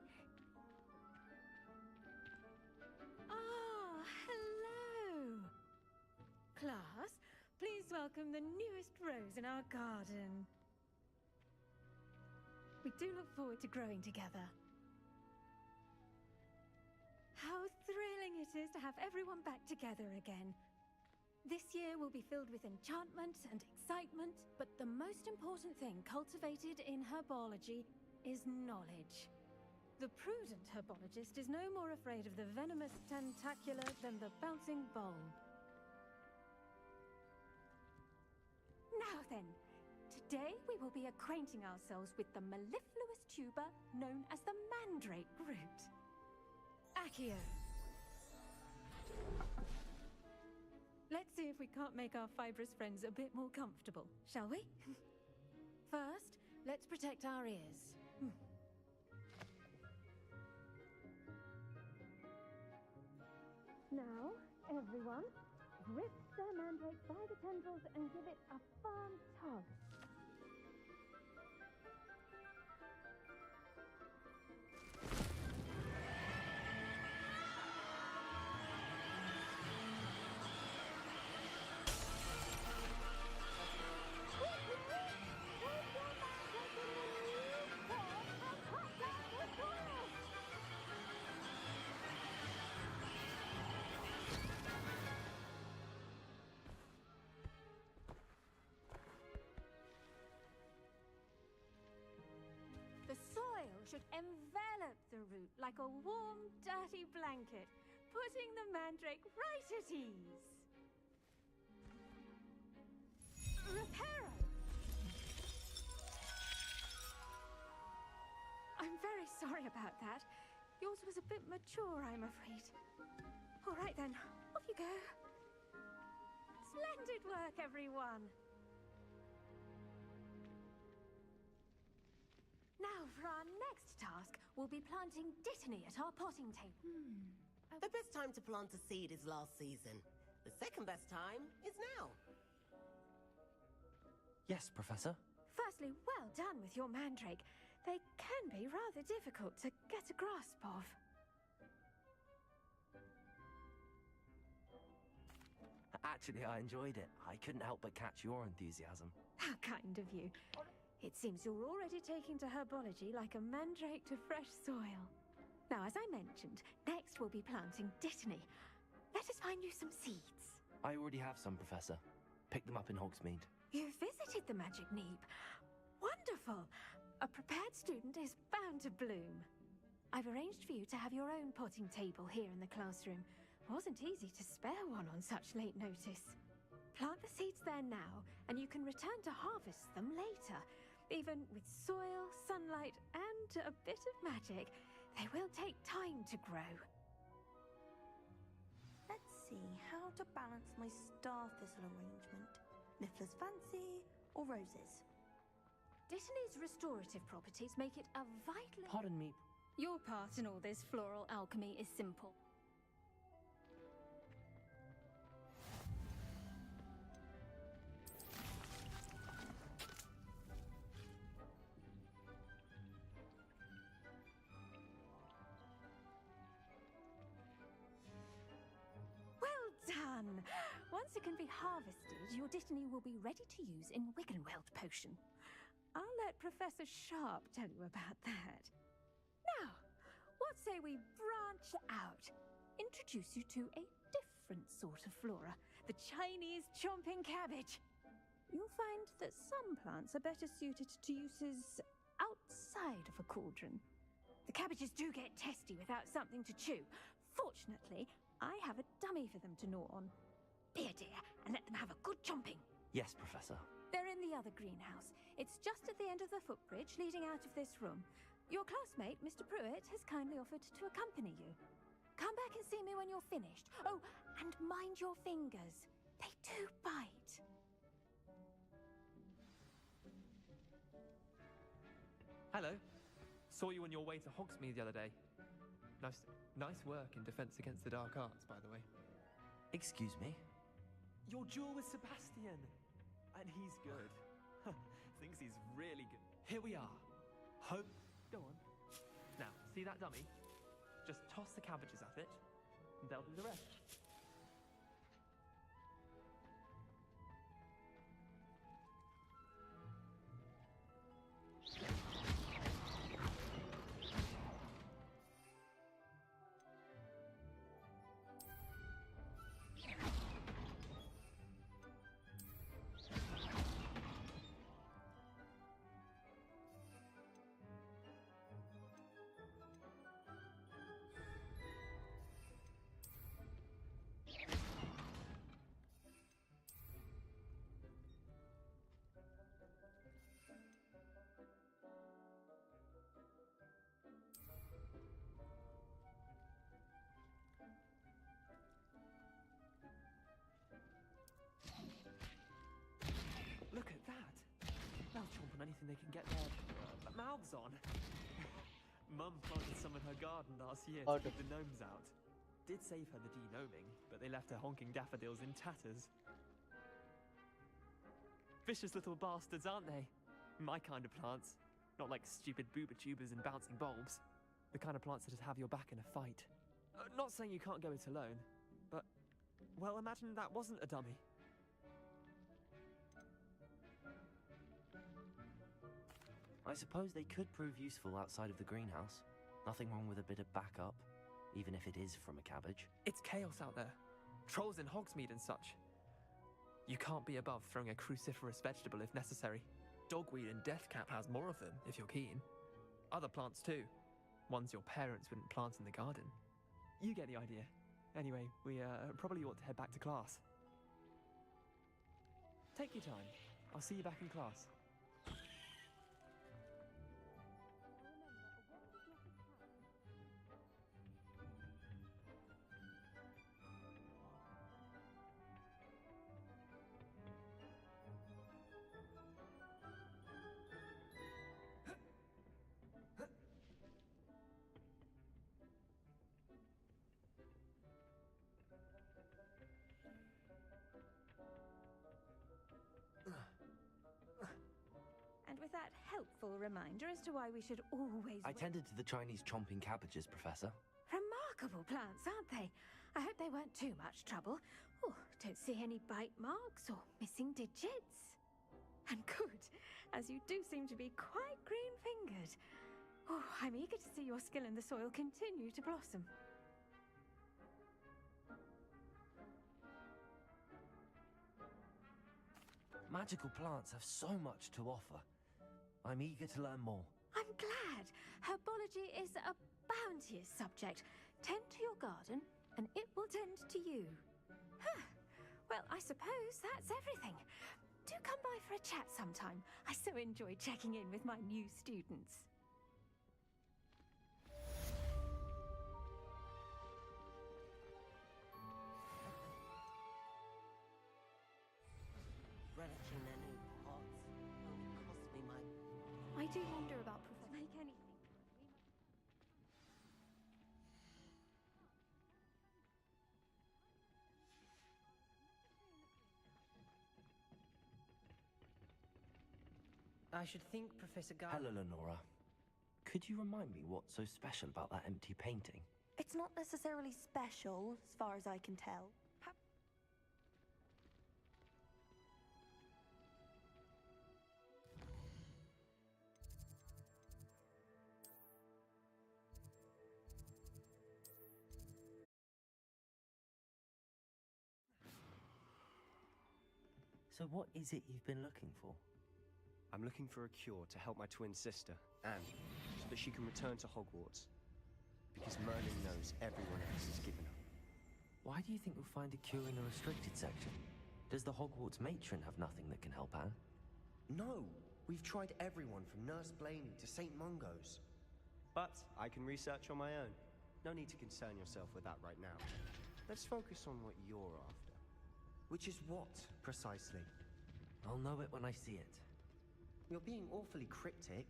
Ah, hello! Class, please welcome the newest rose in our garden. We do look forward to growing together. How thrilling it is to have everyone back together again. This year will be filled with enchantment and excitement, but the most important thing cultivated in herbology is knowledge. The prudent herbologist is no more afraid of the venomous tentacula than the bouncing bulb. Now then, today we will be acquainting ourselves with the mellifluous tuber known as the mandrake root. Accio. Let's see if we can't make our fibrous friends a bit more comfortable, shall we? First, let's protect our ears. Now, everyone, grip the mandrake by the tendrils and give it a firm tug. The soil should envelop the root like a warm, dirty blanket, putting the mandrake right at ease. Reparo! I'm very sorry about that. Yours was a bit mature, I'm afraid. All right then, off you go. Splendid work, everyone. Now, for our next task, we'll be planting Dittany at our potting table. The best time to plant a seed is last season. The second best time is now. Yes, Professor. Firstly, well done with your mandrake. They can be rather difficult to get a grasp of. Actually, I enjoyed it. I couldn't help but catch your enthusiasm. How kind of you. It seems you're already taking to herbology like a mandrake to fresh soil. Now, as I mentioned, next we'll be planting Dittany. Let us find you some seeds. I already have some, Professor. Picked them up in Hogsmeade. You visited the Magic Neep. Wonderful! A prepared student is bound to bloom. I've arranged for you to have your own potting table here in the classroom. Wasn't easy to spare one on such late notice. Plant the seeds there now, and you can return to harvest them later. Even with soil, sunlight, and a bit of magic, they will take time to grow. Let's see how to balance my star thistle arrangement. Niffler's fancy or roses? Dittany's restorative properties make it a vital... Pardon me. Your part in all this floral alchemy is simple. Done! Once it can be harvested, your Dittany will be ready to use in Wiggenweld potion. I'll let Professor Sharp tell you about that. Now, what say we branch out? Introduce you to a different sort of flora, the Chinese chomping cabbage. You'll find that some plants are better suited to uses outside of a cauldron. The cabbages do get testy without something to chew. Fortunately, I have a dummy for them to gnaw on. Here, dear, and let them have a good chomping. Yes, Professor. They're in the other greenhouse. It's just at the end of the footbridge leading out of this room. Your classmate, Mr. Pruitt, has kindly offered to accompany you. Come back and see me when you're finished. Oh, and mind your fingers. They do bite. Hello. Saw you on your way to Hogsmeade the other day. Nice work in defense against the dark arts, by the way. Excuse me? Your duel with Sebastian. And he's good. Thinks he's really good. Here we are. Hope. Go on. Now, see that dummy? Just toss the cabbages at it, and they'll do the rest. Look at that! They'll chomp on anything they can get their mouths on. Mum planted some in her garden last year to keep the gnomes out. Did save her the de-gnoming, but they left her honking daffodils in tatters. Vicious little bastards, aren't they? My kind of plants. Not like stupid booba tubers and bouncing bulbs. The kind of plants that just have your back in a fight. Not saying you can't go it alone, but... well, imagine that wasn't a dummy. I suppose they could prove useful outside of the greenhouse. Nothing wrong with a bit of backup, even if it is from a cabbage. It's chaos out there. Trolls in Hogsmeade and such. You can't be above throwing a cruciferous vegetable if necessary. Dogweed and deathcap has more of them, if you're keen. Other plants too. Ones your parents wouldn't plant in the garden. You get the idea. Anyway, we probably ought to head back to class. Take your time. I'll see you back in class. And with that helpful reminder as to why we should always... I tended to the Chinese chomping cabbages, Professor. Remarkable plants, aren't they? I hope they weren't too much trouble. Oh, don't see any bite marks or missing digits. And good, as you do seem to be quite green-fingered. Oh, I'm eager to see your skill in the soil continue to blossom. Magical plants have so much to offer. I'm eager to learn more. I'm glad. Herbology is a bounteous subject. Tend to your garden, and it will tend to you. Huh. Well, I suppose that's everything. Do come by for a chat sometime. I so enjoy checking in with my new students. Relishing their new pots only cost me my... I do wonder about Professor. Make anything. I should think Professor Gar... Hello, Lenora. Could you remind me what's so special about that empty painting? It's not necessarily special, as far as I can tell. So what is it you've been looking for? I'm looking for a cure to help my twin sister, Anne, so that she can return to Hogwarts. Because Merlin knows everyone else has given up. Why do you think we'll find a cure in the restricted section? Does the Hogwarts matron have nothing that can help Anne? No! We've tried everyone from Nurse Blaney to St. Mungo's. But I can research on my own. No need to concern yourself with that right now. Let's focus on what you're after. Which is what, precisely? I'll know it when I see it. You're being awfully cryptic.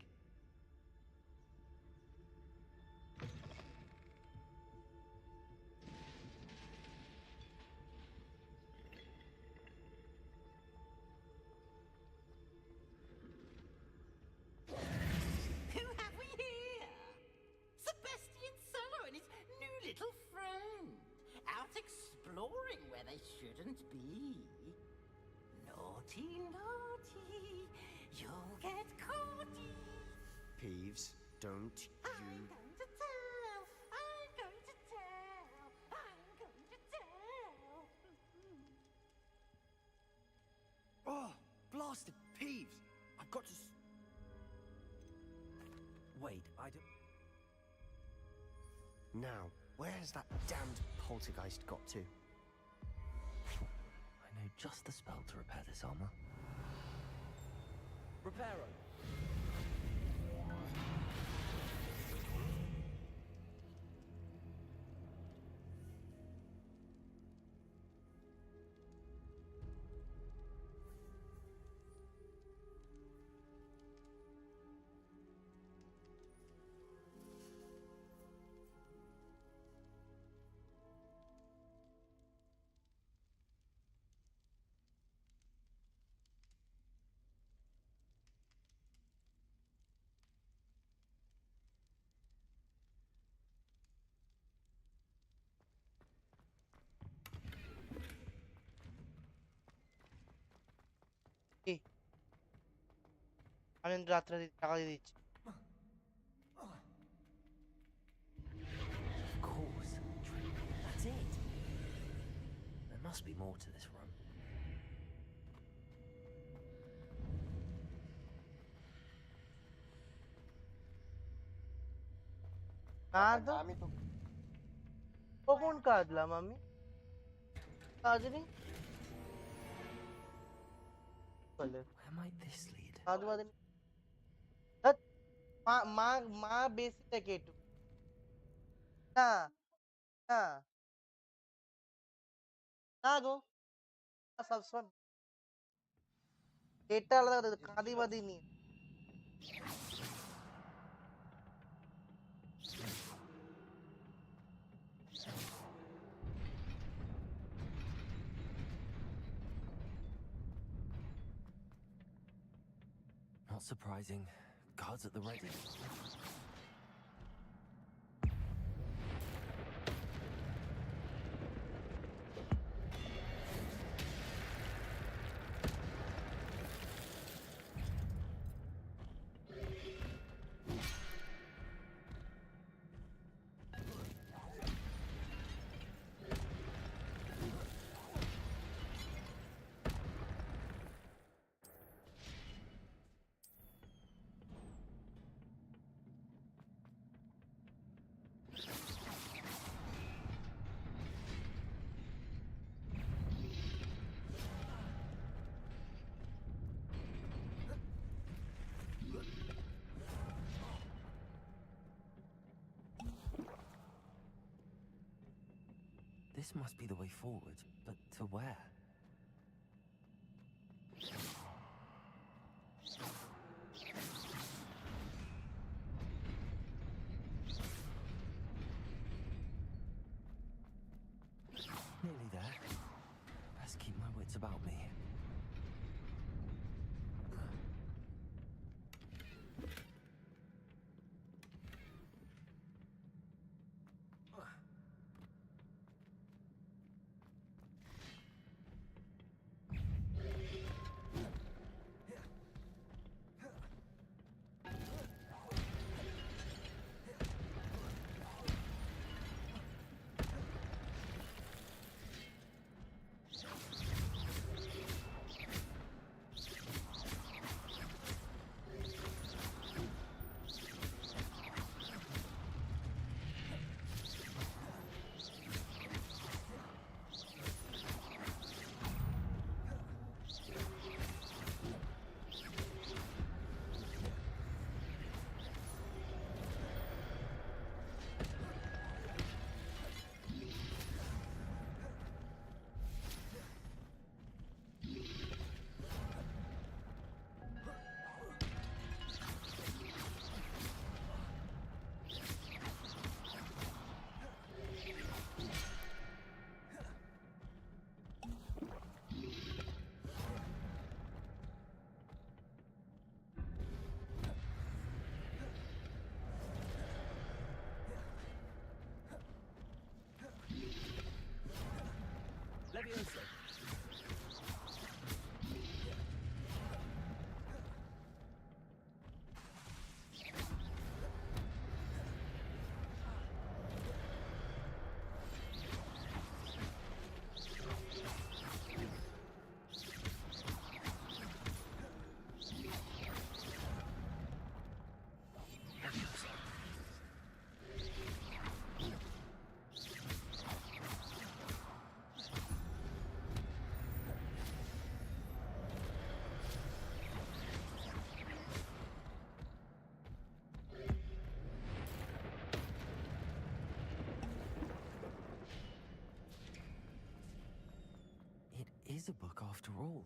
can't be. Naughty, naughty, you'll get caughty. Peeves, don't you... I'm going to tell. I'm going to tell. I'm going to tell. Oh, blasted Peeves! I've got to... Wait, I don't... Now, where has that damned poltergeist got to? I know just the spell to repair this armor. Reparo. আমি রাত্রে টাকা দিয়ে দিচ্ছি। Of course. That's it. There must be more to this room. আমি তো কখন কাঁদলাম আমি? কাঁদিনি। Where might this lead? কাঁদবাদিনি। মা বেশি থেকে একটু না না না গো সবসময় এটা আলাদা কথা, কাঁদি বাদি নিয়ে Not surprising. Guards at the ready. This must be the way forward, but to where? Nearly there. Best keep my wits about me. is a book after all.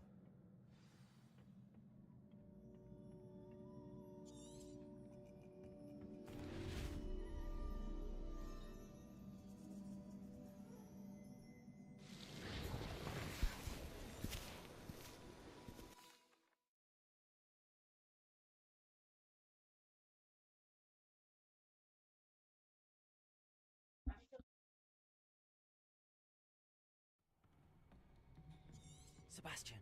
Sebastian.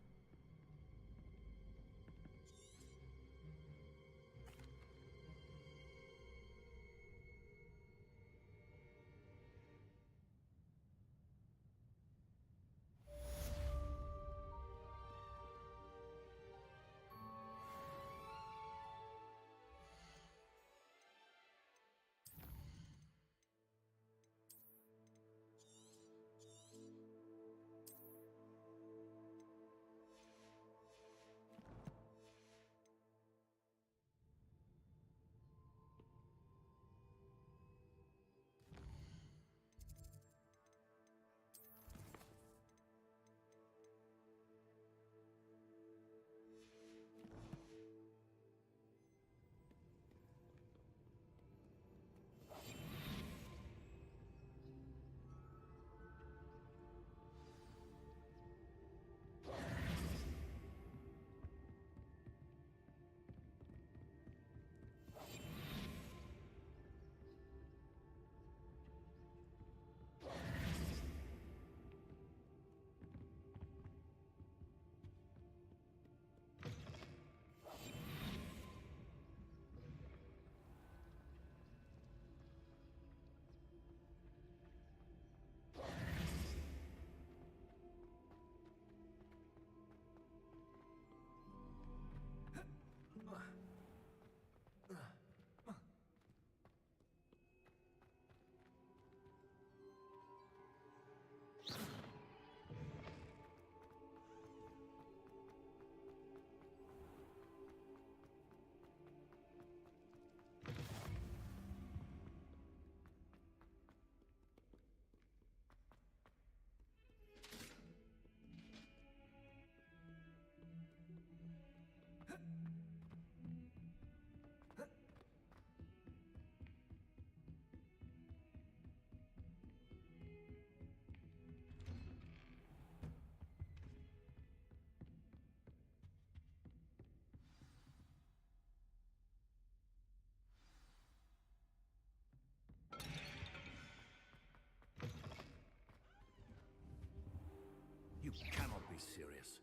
You cannot be serious.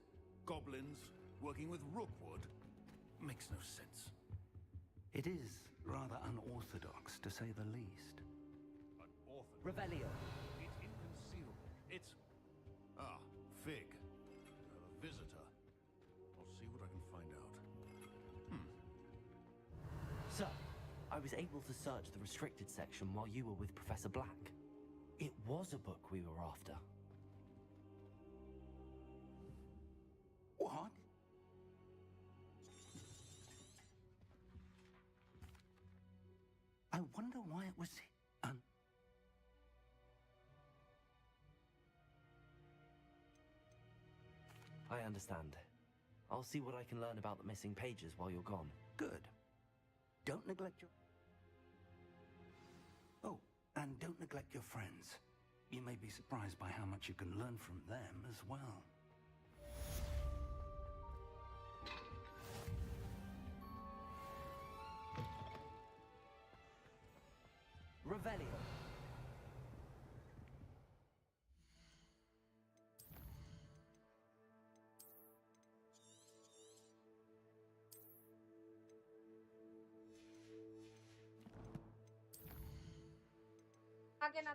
Goblins working with Rookwood? Makes no sense. It is rather unorthodox, to say the least. Unorthodox? Revelio. It's inconceivable. It's... Ah, Fig. A visitor. I'll see what I can find out. Sir, I was able to search the restricted section while you were with Professor Black. It was a book we were after. What? I wonder why it was... I understand. I'll see what I can learn about the missing pages while you're gone. Good. Don't neglect your... Oh, and don't neglect your friends. You may be surprised by how much you can learn from them as well. Revelio. आगे ना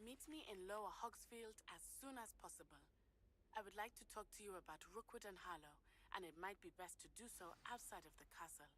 Meet me in Lower Hogsfield as soon as possible. I would like to talk to you about Rookwood and Harlow, and it might be best to do so outside of the castle.